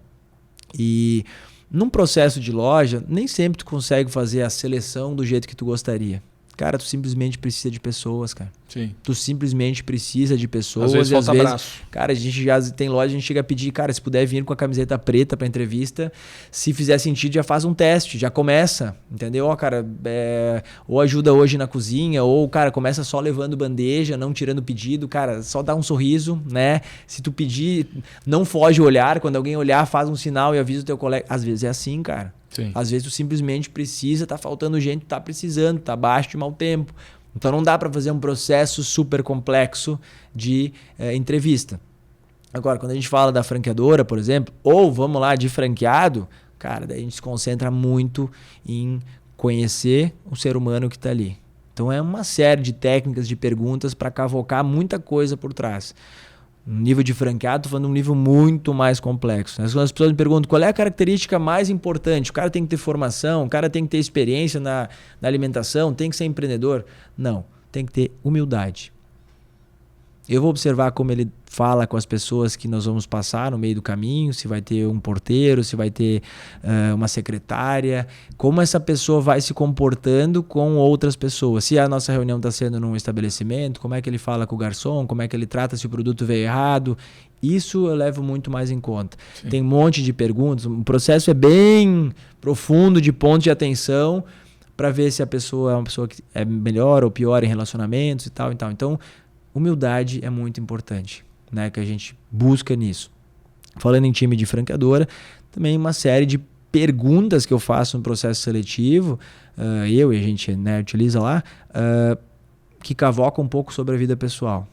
E num processo de loja, nem sempre tu consegue fazer a seleção do jeito que tu gostaria. Cara, tu simplesmente precisa de pessoas, cara. Sim. Tu simplesmente precisa de pessoas. Às vezes falta abraço. Cara, a gente já tem loja, a gente chega a pedir, cara, se puder vir com a camiseta preta pra entrevista, se fizer sentido, já faz um teste, já começa, entendeu? Ó, cara, ou ajuda hoje na cozinha, ou, cara, começa só levando bandeja, não tirando pedido, cara, só dá um sorriso, né? Se tu pedir, não foge o olhar, quando alguém olhar, faz um sinal e avisa o teu colega. Às vezes é assim, cara. Sim. Às vezes tu simplesmente precisa, tá faltando gente, tá precisando, tá baixo de mau tempo. Então não dá para fazer um processo super complexo de entrevista. Agora, quando a gente fala da franqueadora, por exemplo, ou vamos lá, de franqueado, cara, daí a gente se concentra muito em conhecer o ser humano que está ali. Então é uma série de técnicas, de perguntas para cavocar muita coisa por trás. Um nível de franqueado, estou falando de um nível muito mais complexo. As pessoas me perguntam qual é a característica mais importante. O cara tem que ter formação, o cara tem que ter experiência na alimentação, tem que ser empreendedor. Não, tem que ter humildade. Eu vou observar como ele fala com as pessoas que nós vamos passar no meio do caminho, se vai ter um porteiro, se vai ter uma secretária, como essa pessoa vai se comportando com outras pessoas. Se a nossa reunião está sendo num estabelecimento, como é que ele fala com o garçom, como é que ele trata se o produto veio errado. Isso eu levo muito mais em conta. Sim. Tem um monte de perguntas, o processo é bem profundo de pontos de atenção para ver se a pessoa é uma pessoa que é melhor ou pior em relacionamentos e tal. Então, humildade é muito importante, né? Que a gente busca nisso. Falando em time de franqueadora, também uma série de perguntas que eu faço no processo seletivo, eu e a gente, né, utiliza lá, que cavoca um pouco sobre a vida pessoal.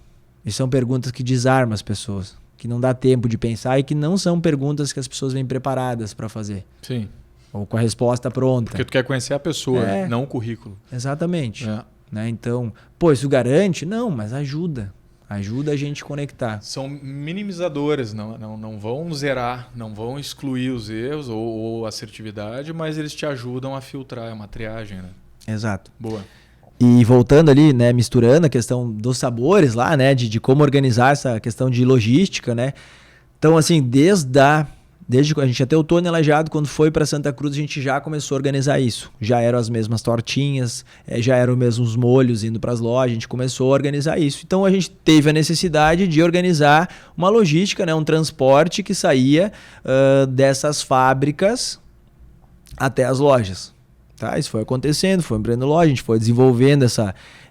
E são perguntas que desarmam as pessoas, que não dá tempo de pensar e que não são perguntas que as pessoas vêm preparadas para fazer. Sim. Ou com a resposta pronta. Porque tu quer conhecer a pessoa, não o currículo. Exatamente. Né? Então, isso garante? Não, mas ajuda. Ajuda a gente conectar. São minimizadores, não vão zerar, não vão excluir os erros ou assertividade, mas eles te ajudam a filtrar, é uma triagem, né? Exato. Boa. E voltando ali, né, misturando a questão dos sabores lá, né, de como organizar essa questão de logística, né? Então, assim, desde a gente até o Tony Aleijado, quando foi para Santa Cruz, a gente já começou a organizar isso. Já eram as mesmas tortinhas, já eram os mesmos molhos indo para as lojas, a gente começou a organizar isso. Então a gente teve a necessidade de organizar uma logística, né, um transporte que saía dessas fábricas até as lojas. Tá? Isso foi acontecendo, foi abrindo loja, a gente foi desenvolvendo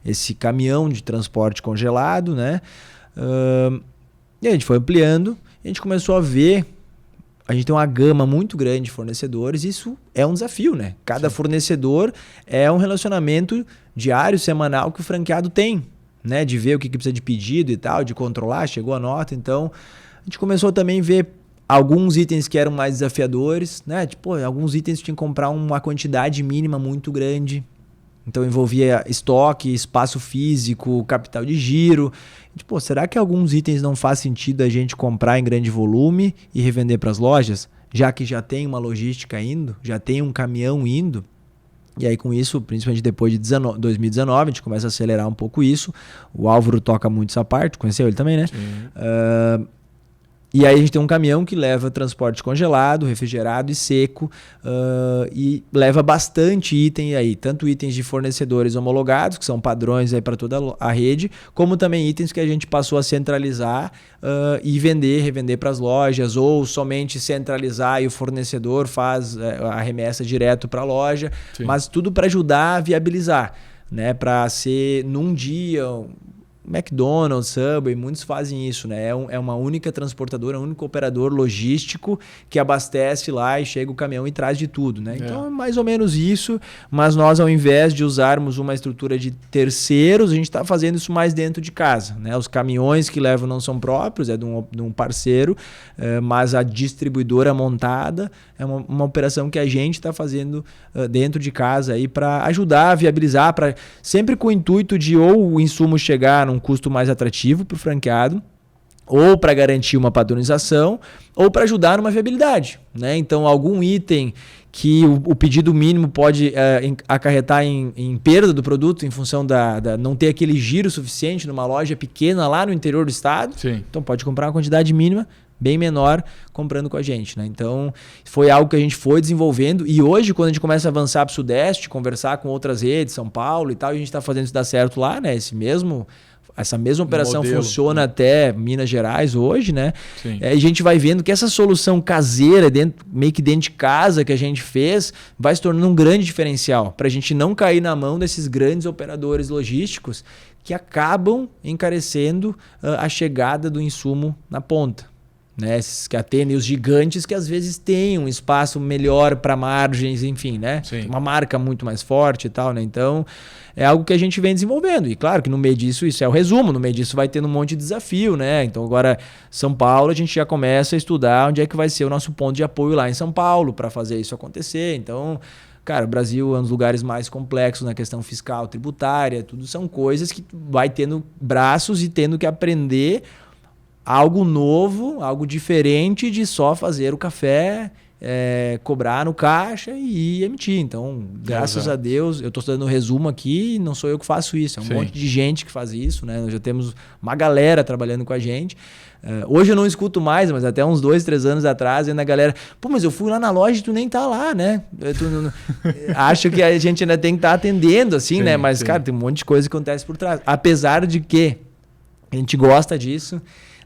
esse caminhão de transporte congelado, né? E a gente foi ampliando, e a gente começou a ver. A gente tem uma gama muito grande de fornecedores, isso é um desafio, né? Cada fornecedor é um relacionamento diário, semanal que o franqueado tem, né? De ver o que precisa de pedido e tal, de controlar, chegou a nota. Então, a gente começou também a ver alguns itens que eram mais desafiadores, né? Tipo, alguns itens tinha que comprar uma quantidade mínima muito grande. Então envolvia estoque, espaço físico, capital de giro. Tipo, será que alguns itens não faz sentido a gente comprar em grande volume e revender para as lojas? Já que já tem uma logística indo, já tem um caminhão indo. E aí com isso, principalmente depois de 2019, a gente começa a acelerar um pouco isso. O Álvaro toca muito essa parte, conheceu ele também, né? E aí a gente tem um caminhão que leva transporte congelado, refrigerado e seco e leva bastante item aí, tanto itens de fornecedores homologados, que são padrões aí para toda a rede, como também itens que a gente passou a centralizar e revender para as lojas, ou somente centralizar e o fornecedor faz a remessa direto para a loja. Sim. Mas tudo para ajudar a viabilizar, né? Para ser num dia... McDonald's, Subway, muitos fazem isso, né? É uma única transportadora, um único operador logístico que abastece lá e chega o caminhão e traz de tudo, né? Então é mais ou menos isso, mas nós, ao invés de usarmos uma estrutura de terceiros, a gente está fazendo isso mais dentro de casa, né? Os caminhões que levam não são próprios, é de um parceiro, mas a distribuidora montada é uma operação que a gente está fazendo dentro de casa aí para ajudar a viabilizar, sempre com o intuito de ou o insumo chegar num custo mais atrativo para o franqueado, ou para garantir uma padronização, ou para ajudar numa viabilidade, né? Então, algum item que o pedido mínimo pode acarretar em perda do produto em função da não ter aquele giro suficiente numa loja pequena lá no interior do estado. Sim. Então, pode comprar uma quantidade mínima bem menor comprando com a gente, né? Então, foi algo que a gente foi desenvolvendo, e hoje, quando a gente começa a avançar para o Sudeste, conversar com outras redes, São Paulo e tal, e a gente está fazendo isso dar certo lá, né? Essa mesma operação modelo funciona até Minas Gerais hoje, né? E a gente vai vendo que essa solução caseira, meio que dentro de casa que a gente fez, vai se tornando um grande diferencial para a gente não cair na mão desses grandes operadores logísticos que acabam encarecendo a chegada do insumo na ponta, né? Esses que atendem os gigantes que às vezes têm um espaço melhor para margens, enfim, né? Sim. Uma marca muito mais forte e tal, né? Então, é algo que a gente vem desenvolvendo. E claro que no meio disso, isso é o resumo, no meio disso vai tendo um monte de desafio, né? Então agora, São Paulo, a gente já começa a estudar onde é que vai ser o nosso ponto de apoio lá em São Paulo para fazer isso acontecer. Então, cara, o Brasil é um dos lugares mais complexos na questão fiscal, tributária, tudo são coisas que vai tendo braços e tendo que aprender algo novo, algo diferente de só fazer o café cobrar no caixa e emitir. Então, graças a Deus, eu estou dando resumo aqui, não sou eu que faço isso, é um monte de gente que faz isso, né? Nós já temos uma galera trabalhando com a gente. Hoje eu não escuto mais, mas até uns 2, 3 anos atrás, ainda a galera, pô, mas eu fui lá na loja e tu nem tá lá, né? Acho que a gente ainda tem que estar atendendo, assim, né? Mas, cara, tem um monte de coisa que acontece por trás. Apesar de que a gente gosta disso,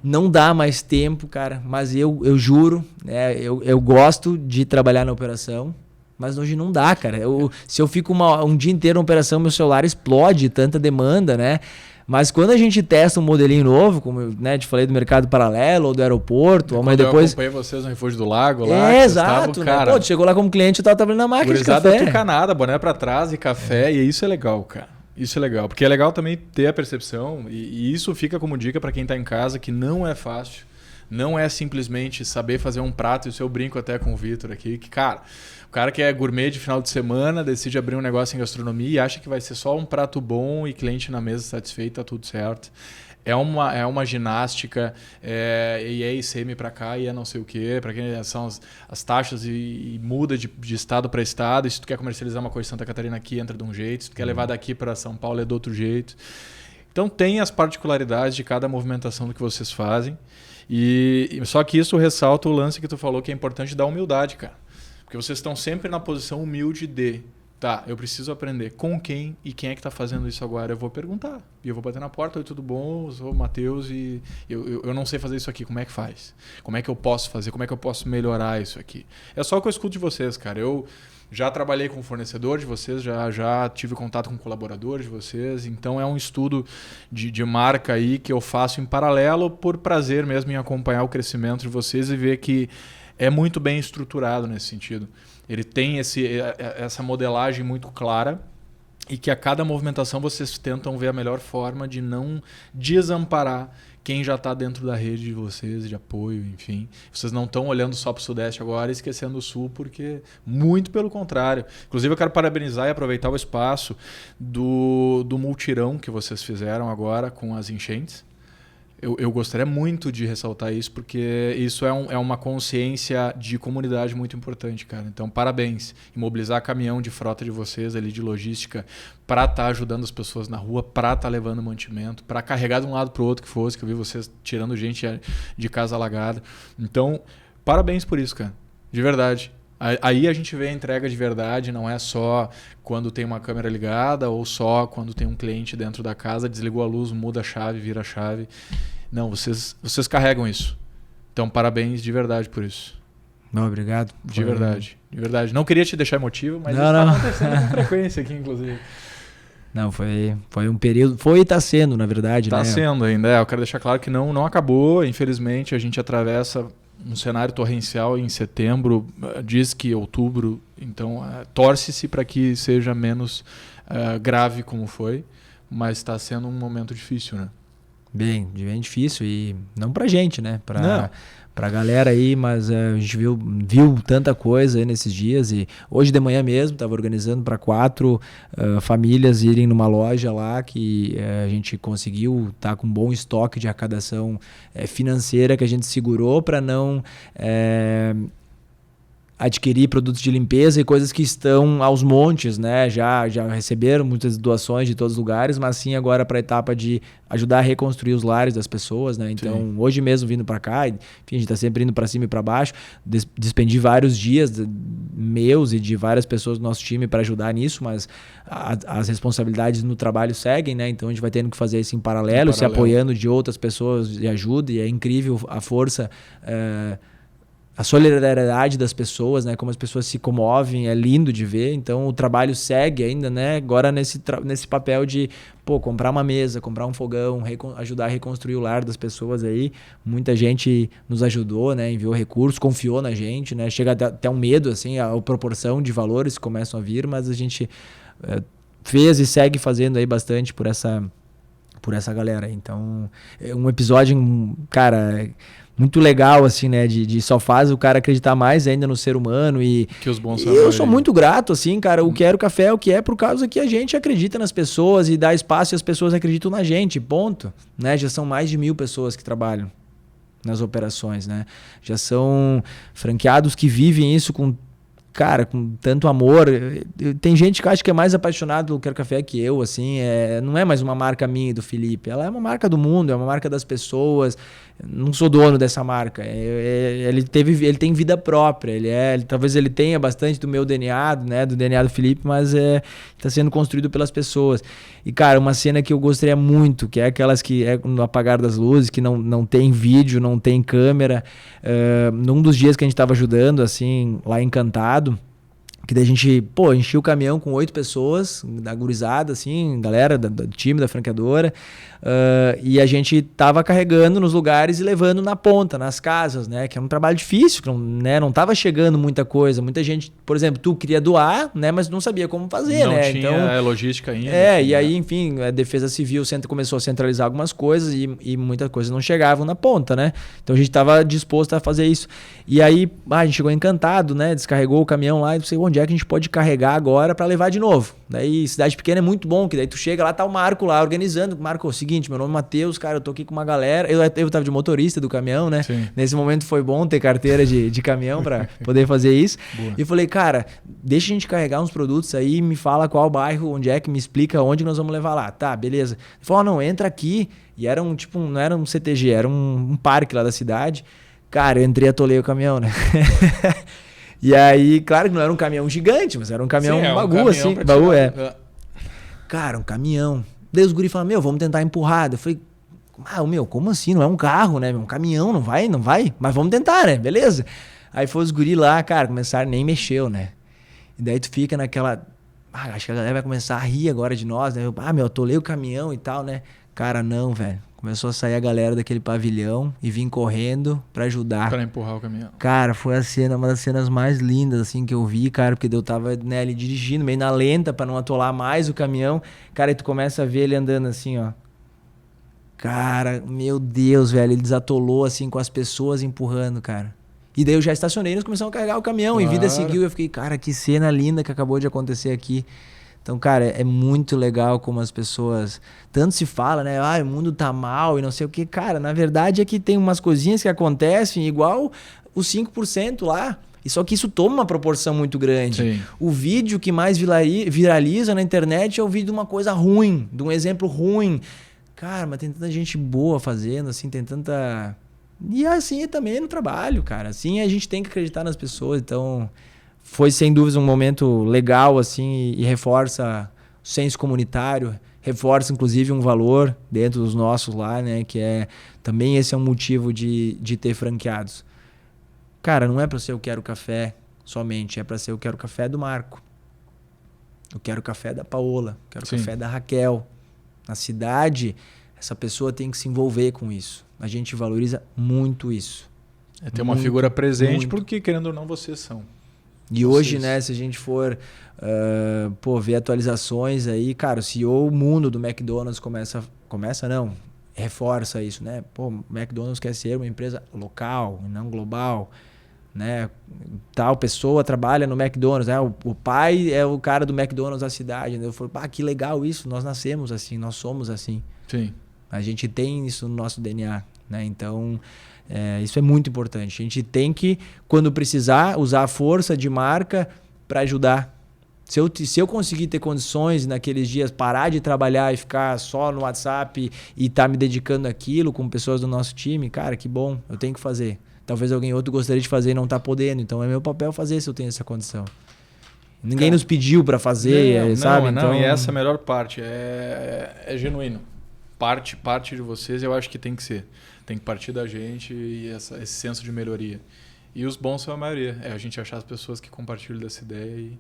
não dá mais tempo, cara, mas eu juro, né, eu gosto de trabalhar na operação, mas hoje não dá, cara. Se eu fico um dia inteiro na operação, meu celular explode, tanta demanda, né? Mas quando a gente testa um modelinho novo, como eu te falei do mercado paralelo ou do aeroporto, mas depois... eu acompanhei vocês no Refúgio do Lago lá. Exato, né? Cara, pô, tu chegou lá como cliente, eu tava trabalhando na máquina de café. Tucanada, boné pra trás e café, e isso é legal, cara. Isso é legal, porque é legal também ter a percepção, e isso fica como dica para quem está em casa, que não é fácil, não é simplesmente saber fazer um prato, isso eu brinco até com o Vitor aqui, que cara, o cara que é gourmet de final de semana, decide abrir um negócio em gastronomia e acha que vai ser só um prato bom e cliente na mesa satisfeito, tá tudo certo. É uma ginástica, e é ICM para cá e é não sei o quê, para quem são as taxas e muda de estado para estado. E se tu quer comercializar uma coisa em Santa Catarina aqui, entra de um jeito. Se tu quer levar daqui para São Paulo, é do outro jeito. Então tem as particularidades de cada movimentação do que vocês fazem. Só que isso ressalta o lance que tu falou, que é importante da humildade, cara. Porque vocês estão sempre na posição humilde de... Tá, eu preciso aprender com quem e quem é que está fazendo isso agora. Eu vou perguntar. E eu vou bater na porta. Oi, tudo bom? Eu sou o Matheus e eu não sei fazer isso aqui. Como é que faz? Como é que eu posso fazer? Como é que eu posso melhorar isso aqui? É só o que eu escuto de vocês, cara. Eu já trabalhei com fornecedor de vocês, já tive contato com colaboradores de vocês. Então é um estudo de marca aí que eu faço em paralelo por prazer mesmo em acompanhar o crescimento de vocês e ver que é muito bem estruturado nesse sentido. Ele tem essa modelagem muito clara e que a cada movimentação vocês tentam ver a melhor forma de não desamparar quem já está dentro da rede de vocês, de apoio, enfim. Vocês não estão olhando só para o Sudeste agora e esquecendo o Sul, porque muito pelo contrário. Inclusive eu quero parabenizar e aproveitar o espaço do multirão que vocês fizeram agora com as enchentes. Eu gostaria muito de ressaltar isso, porque isso é uma consciência de comunidade muito importante, cara. Então, parabéns. E mobilizar caminhão de frota de vocês ali, de logística, para estar ajudando as pessoas na rua, para estar levando mantimento, para carregar de um lado para o outro que fosse, que eu vi vocês tirando gente de casa alagada. Então, parabéns por isso, cara. De verdade. Aí a gente vê a entrega de verdade, não é só quando tem uma câmera ligada ou só quando tem um cliente dentro da casa, desligou a luz, muda a chave, vira a chave. Não, vocês carregam isso. Então, parabéns de verdade por isso. Não, obrigado. De verdade. Não queria te deixar emotivo, mas isso está acontecendo com frequência aqui, inclusive. Não, foi um período... Foi e está sendo, na verdade. Está sendo ainda. Eu quero deixar claro que não acabou. Infelizmente, a gente atravessa um cenário torrencial em setembro, diz que outubro, então torce-se para que seja menos grave como foi, mas está sendo um momento difícil, né? Bem difícil, e não pra gente, né? Pra galera aí, mas a gente viu tanta coisa aí nesses dias, e hoje de manhã mesmo estava organizando para 4 famílias irem numa loja lá que a gente conseguiu estar com um bom estoque de arrecadação financeira que a gente segurou para não adquirir produtos de limpeza e coisas que estão aos montes, né? Já receberam muitas doações de todos os lugares, mas sim agora para a etapa de ajudar a reconstruir os lares das pessoas, né? Então, sim. Hoje mesmo vindo para cá, enfim, a gente está sempre indo para cima e para baixo, despendi vários dias meus e de várias pessoas do nosso time para ajudar nisso, mas as responsabilidades no trabalho seguem, né? Então a gente vai tendo que fazer isso em paralelo, se apoiando de outras pessoas de ajuda, e é incrível a força... a solidariedade das pessoas, né? Como as pessoas se comovem, é lindo de ver. Então o trabalho segue ainda, né? Agora nesse papel de comprar uma mesa, comprar um fogão, ajudar a reconstruir o lar das pessoas aí. Muita gente nos ajudou, né? Enviou recursos, confiou na gente, né? Chega até um medo, assim, a proporção de valores que começam a vir, mas a gente fez e segue fazendo aí bastante por essa galera. Então, é um episódio, cara... muito legal, assim, né? De só faz o cara acreditar mais ainda no ser humano. E que os bons eu sou muito grato, assim, cara. O Quero Café é o que é por causa que a gente acredita nas pessoas e dá espaço e as pessoas acreditam na gente, ponto. Né? Já são mais de 1.000 pessoas que trabalham. nas operações, né? Já são franqueados que vivem isso com tanto amor. Tem gente que acha que é mais apaixonado pelo Quero Café que eu, assim, não é mais uma marca minha e do Felipe, ela é uma marca do mundo, é uma marca das pessoas. Não sou dono dessa marca. Ele tem vida própria. Talvez ele tenha bastante do meu DNA, né, do DNA do Felipe, mas está sendo construído pelas pessoas. E, cara, uma cena que eu gostaria muito, que é aquelas que é no apagar das luzes, que não tem vídeo, não tem câmera. Num dos dias que a gente estava ajudando, assim, lá em Encantado, que daí a gente, enchia o caminhão com 8 pessoas, da gurizada, assim, galera do time, da franqueadora, e a gente tava carregando nos lugares e levando na ponta, nas casas, né, que é um trabalho difícil, não tava chegando muita coisa, muita gente, por exemplo, tu queria doar, né, mas não sabia como fazer, não né, tinha então, logística ainda. e aí, enfim, a Defesa Civil começou a centralizar algumas coisas e muitas coisas não chegavam na ponta, né, então a gente tava disposto a fazer isso, e aí, a gente chegou Encantado, né, descarregou o caminhão lá e não sei onde é que a gente pode carregar agora para levar de novo. Daí, cidade pequena é muito bom, que daí tu chega lá, tá o Marco lá organizando. Marco, é o seguinte, meu nome é Matheus, cara, eu tô aqui com uma galera. Eu tava de motorista do caminhão, né? Sim. Nesse momento foi bom ter carteira de caminhão para poder fazer isso. Boa. E falei, cara, deixa a gente carregar uns produtos aí, me fala qual bairro, onde é que, me explica onde nós vamos levar lá. Tá, beleza. Ele falou, não, entra aqui. E era não era um CTG, era um parque lá da cidade. Cara, eu entrei e atolei o caminhão, né? E aí, claro que não era um caminhão gigante, mas era um caminhão bagu, assim. Baú, Cara, um caminhão. Daí os guri falaram, vamos tentar empurrar. Eu falei, como assim? Não é um carro, né? Um caminhão, não vai? Mas vamos tentar, né? Beleza. Aí foi os guri lá, cara, começaram, nem mexeu, né? E daí tu fica naquela... acho que a galera vai começar a rir agora de nós, né? Atolei o caminhão e tal, né? Cara, não, velho. Começou a sair a galera daquele pavilhão e vim correndo pra ajudar. Pra empurrar o caminhão. Cara, foi uma das cenas mais lindas, assim, que eu vi, cara, porque eu tava, né, ali dirigindo, meio na lenta pra não atolar mais o caminhão. Cara, e tu começa a ver ele andando assim, ó. Cara, meu Deus, velho, ele desatolou, assim, com as pessoas empurrando, cara. E daí eu já estacionei e nós começamos a carregar o caminhão. Claro. E vida seguiu, eu fiquei, cara, que cena linda que acabou de acontecer aqui. Então, cara, é muito legal como as pessoas... Tanto se fala, né? O mundo tá mal e não sei o quê. Cara, na verdade é que tem umas coisinhas que acontecem igual os 5% lá. E só que isso toma uma proporção muito grande. Sim. O vídeo que mais viraliza na internet é o vídeo de uma coisa ruim, de um exemplo ruim. Cara, mas tem tanta gente boa fazendo, assim, tem tanta... E assim é também no trabalho, cara. Assim a gente tem que acreditar nas pessoas, então... Foi, sem dúvida, um momento legal, assim, e reforça o senso comunitário, reforça, inclusive, um valor dentro dos nossos lá, né? Que é... Também esse é um motivo de ter franqueados. Cara, não é para ser eu quero café somente, é para ser eu quero café do Marco. Eu quero café da Paola, eu quero café da Raquel. Na cidade, essa pessoa tem que se envolver com isso. A gente valoriza muito isso. É ter uma figura presente, porque, querendo ou não, vocês são. E hoje, né, se a gente for ver atualizações aí, cara, o CEO mundo do McDonald's reforça isso, né? O McDonald's quer ser uma empresa local, não global, né? Tal pessoa trabalha no McDonald's, né? O pai é o cara do McDonald's da cidade, né? Eu falei, que legal isso, nós nascemos assim, nós somos assim. Sim. A gente tem isso no nosso DNA, né? Então... isso é muito importante. A gente tem que, quando precisar, usar a força de marca para ajudar. Se eu conseguir ter condições naqueles dias, parar de trabalhar e ficar só no WhatsApp e estar me dedicando àquilo com pessoas do nosso time, cara, que bom, eu tenho que fazer. Talvez alguém outro gostaria de fazer e não está podendo. Então é meu papel fazer se eu tenho essa condição. Ninguém nos pediu para fazer, sabe? Não, e essa é a melhor parte. É genuíno. Parte de vocês eu acho que tem que ser. Tem que partir da gente e esse senso de melhoria. E os bons são a maioria. É a gente achar as pessoas que compartilham dessa ideia e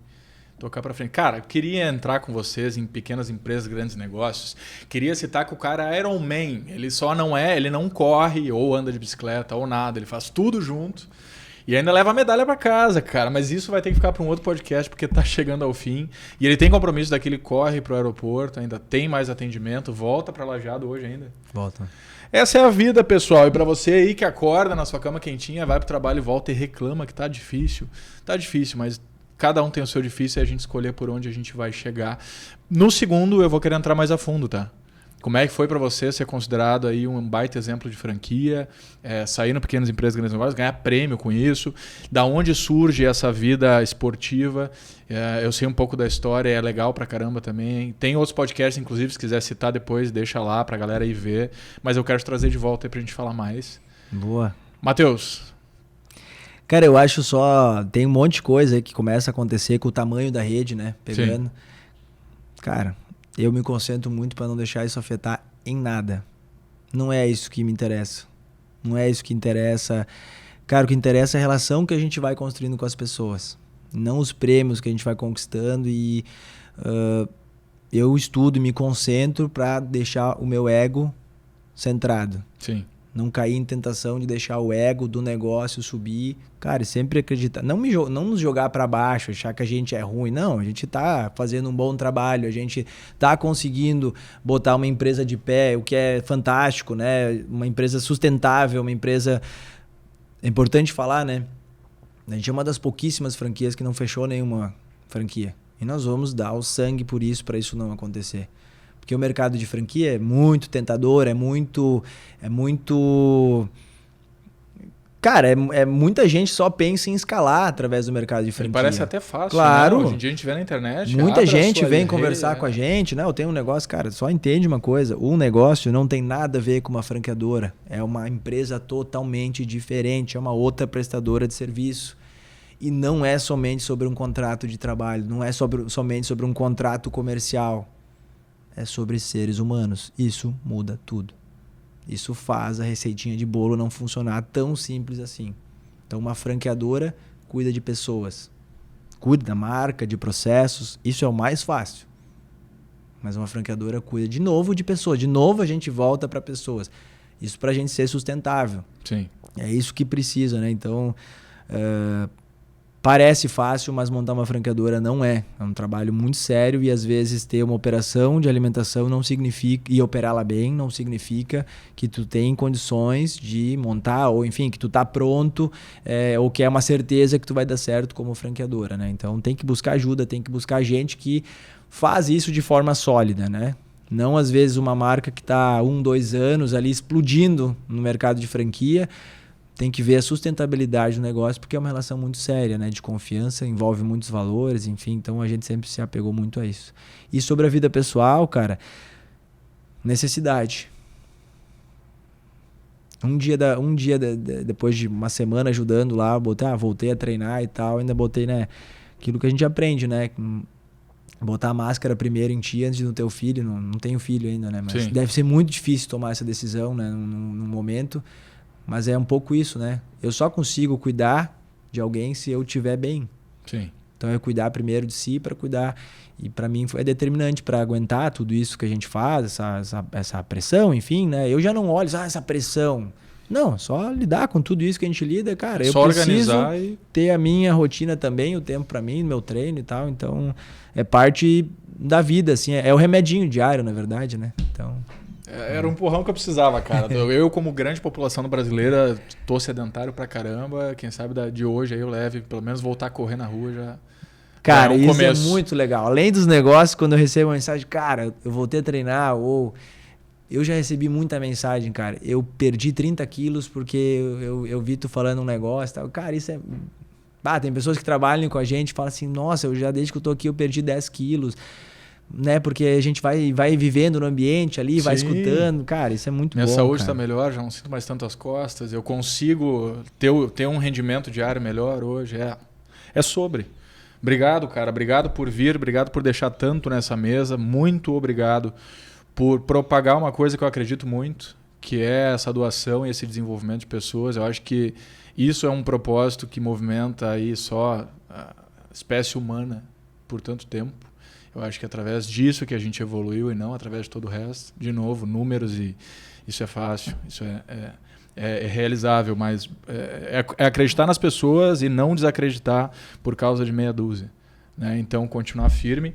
tocar para frente. Cara, eu queria entrar com vocês em pequenas empresas, grandes negócios. Queria citar que o cara é Iron Man. Ele não corre ou anda de bicicleta ou nada. Ele faz tudo junto. E ainda leva a medalha para casa, cara. Mas isso vai ter que ficar para um outro podcast, porque tá chegando ao fim. E ele tem compromisso daquele corre pro aeroporto, ainda tem mais atendimento, volta para Lajeado hoje ainda. Volta. Essa é a vida, pessoal. E para você aí que acorda na sua cama quentinha, vai pro trabalho e volta e reclama que tá difícil. Tá difícil, mas cada um tem o seu difícil e a gente escolher por onde a gente vai chegar. No segundo, eu vou querer entrar mais a fundo, tá? Como é que foi para você ser considerado aí um baita exemplo de franquia, sair no Pequenas Empresas, Grandes Negócios, ganhar prêmio com isso? Da onde surge essa vida esportiva? Eu sei um pouco da história, é legal pra caramba também. Tem outros podcasts, inclusive, se quiser citar depois, deixa lá pra galera ir ver. Mas eu quero te trazer de volta aí pra gente falar mais. Boa. Matheus. Cara, eu acho só... Tem um monte de coisa aí que começa a acontecer com o tamanho da rede, né? Pegando. Sim. Cara... Eu me concentro muito para não deixar isso afetar em nada. Não é isso que me interessa. Não é isso que interessa. Cara, o que interessa é a relação que a gente vai construindo com as pessoas. Não os prêmios que a gente vai conquistando. E eu estudo e me concentro para deixar o meu ego centrado. Sim. Não cair em tentação de deixar o ego do negócio subir. Cara, sempre acreditar. Não nos jogar para baixo, achar que a gente é ruim. Não, a gente tá fazendo um bom trabalho. A gente tá conseguindo botar uma empresa de pé, o que é fantástico, né? Uma empresa sustentável, uma empresa... É importante falar, né? A gente é uma das pouquíssimas franquias que não fechou nenhuma franquia. E nós vamos dar o sangue por isso, para isso não acontecer. Porque o mercado de franquia é muito tentador, é muito... Cara, muita gente só pensa em escalar através do mercado de franquia. Parece até fácil, claro. Né? Hoje em dia a gente vê na internet. Muita gente vem conversar com a gente, né? Eu tenho um negócio, cara, só entende uma coisa. Um negócio não tem nada a ver com uma franqueadora. É uma empresa totalmente diferente, é uma outra prestadora de serviço. E não é somente sobre um contrato de trabalho, não é somente sobre um contrato comercial. É sobre seres humanos. Isso muda tudo. Isso faz a receitinha de bolo não funcionar tão simples assim. Então, uma franqueadora cuida de pessoas. Cuida da marca, de processos. Isso é o mais fácil. Mas uma franqueadora cuida de novo de pessoas. De novo a gente volta para pessoas. Isso para a gente ser sustentável. Sim. É isso que precisa, né? Então... Parece fácil, mas montar uma franqueadora não é. É um trabalho muito sério e às vezes ter uma operação de alimentação não significa, e operá-la bem, não significa que tu tem condições de montar, ou enfim, que tu tá pronto, ou que é uma certeza que tu vai dar certo como franqueadora, né? Então tem que buscar ajuda, tem que buscar gente que faz isso de forma sólida, né? Não às vezes uma marca que tá 1, 2 anos ali explodindo no mercado de franquia. Tem que ver a sustentabilidade do negócio, porque é uma relação muito séria, né? De confiança, envolve muitos valores, enfim. Então, a gente sempre se apegou muito a isso. E sobre a vida pessoal, cara, necessidade. Um dia depois de uma semana ajudando lá, voltei a treinar e tal, ainda botei, né? Aquilo que a gente aprende, né? Botar a máscara primeiro em ti antes de no teu filho. Não tenho filho ainda, né? Mas deve ser muito difícil tomar essa decisão, né? Num momento... Mas é um pouco isso, né? Eu só consigo cuidar de alguém se eu estiver bem. Sim. Então é cuidar primeiro de si para cuidar. E para mim foi determinante para aguentar tudo isso que a gente faz, essa pressão, enfim, né? Eu já não olho, essa pressão. Não, só lidar com tudo isso que a gente lida, cara. Eu preciso ter a minha rotina também, o tempo para mim, meu treino e tal. Então é parte da vida, assim. É o remedinho diário, na verdade, né? Então... Era um empurrão que eu precisava, cara. Eu, como grande população brasileira, tô sedentário pra caramba. Quem sabe de hoje aí eu leve, pelo menos voltar a correr na rua já. Cara, isso começo. É muito legal. Além dos negócios, quando eu recebo uma mensagem, cara, eu voltei a treinar, ou eu já recebi muita mensagem, cara. Eu perdi 30 quilos porque eu vi tu falando um negócio e tal. Cara, isso é... tem pessoas que trabalham com a gente e falam assim, nossa, desde que eu tô aqui eu perdi 10 quilos. Né? Porque a gente vai vivendo no ambiente ali, vai escutando. Cara, isso é muito bom. Minha saúde está melhor, já não sinto mais tanto as costas. Eu consigo ter um rendimento diário melhor hoje. É sobre. Obrigado, cara. Obrigado por vir. Obrigado por deixar tanto nessa mesa. Muito obrigado por propagar uma coisa que eu acredito muito, que é essa doação e esse desenvolvimento de pessoas. Eu acho que isso é um propósito que movimenta aí só a espécie humana por tanto tempo. Eu acho que é através disso que a gente evoluiu e não através de todo o resto. De novo, números, e isso é fácil, isso é realizável, mas é acreditar nas pessoas e não desacreditar por causa de meia dúzia, né? Então, continuar firme.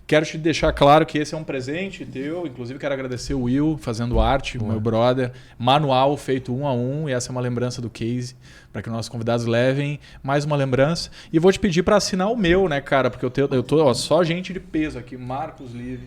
Quero te deixar claro que esse é um presente teu. Inclusive, quero agradecer o Will, fazendo arte, o meu brother. Manual feito 1 a 1. E essa é uma lembrança do case, para que nossos convidados levem mais uma lembrança. E vou te pedir para assinar o meu, né, cara? Porque eu tô só gente de peso aqui. Marcos Live,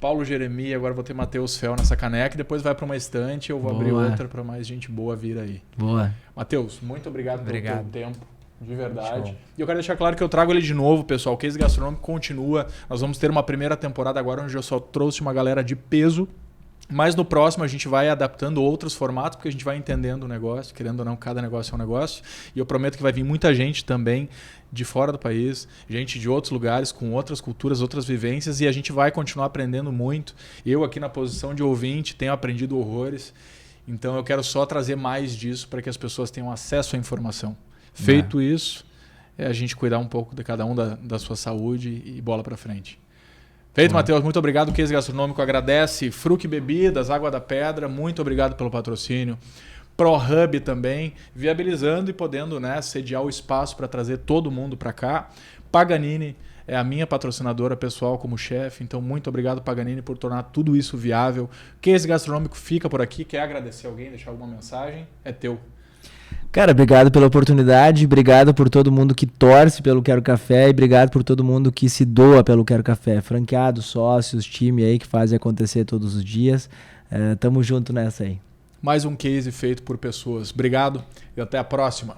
Paulo Jeremias, agora vou ter Matheus Fel nessa caneca e depois vai para uma estante, eu vou abrir outra para mais gente boa vir aí. Boa. Matheus, muito obrigado pelo teu tempo. De verdade. Show. E eu quero deixar claro que eu trago ele de novo, pessoal. O Case Gastronômico continua. Nós vamos ter uma primeira temporada agora onde eu só trouxe uma galera de peso. Mas no próximo a gente vai adaptando outros formatos, porque a gente vai entendendo o negócio. Querendo ou não, cada negócio é um negócio. E eu prometo que vai vir muita gente também de fora do país, gente de outros lugares, com outras culturas, outras vivências. E a gente vai continuar aprendendo muito. Eu aqui na posição de ouvinte tenho aprendido horrores. Então eu quero só trazer mais disso para que as pessoas tenham acesso à informação. Feito isso, é a gente cuidar um pouco de cada um da sua saúde e bola para frente. Feito, Matheus. Muito obrigado. O Case Gastronômico agradece. Fruc Bebidas, Água da Pedra, muito obrigado pelo patrocínio. ProHub também, viabilizando e podendo, né, sediar o espaço para trazer todo mundo para cá. Paganini é a minha patrocinadora pessoal como chefe, então muito obrigado, Paganini, por tornar tudo isso viável. Case Gastronômico fica por aqui. Quer agradecer alguém, deixar alguma mensagem? É teu. Cara, obrigado pela oportunidade, obrigado por todo mundo que torce pelo Quero Café e obrigado por todo mundo que se doa pelo Quero Café. Franqueados, sócios, time aí que fazem acontecer todos os dias. Tamo junto nessa aí. Mais um case feito por pessoas. Obrigado e até a próxima.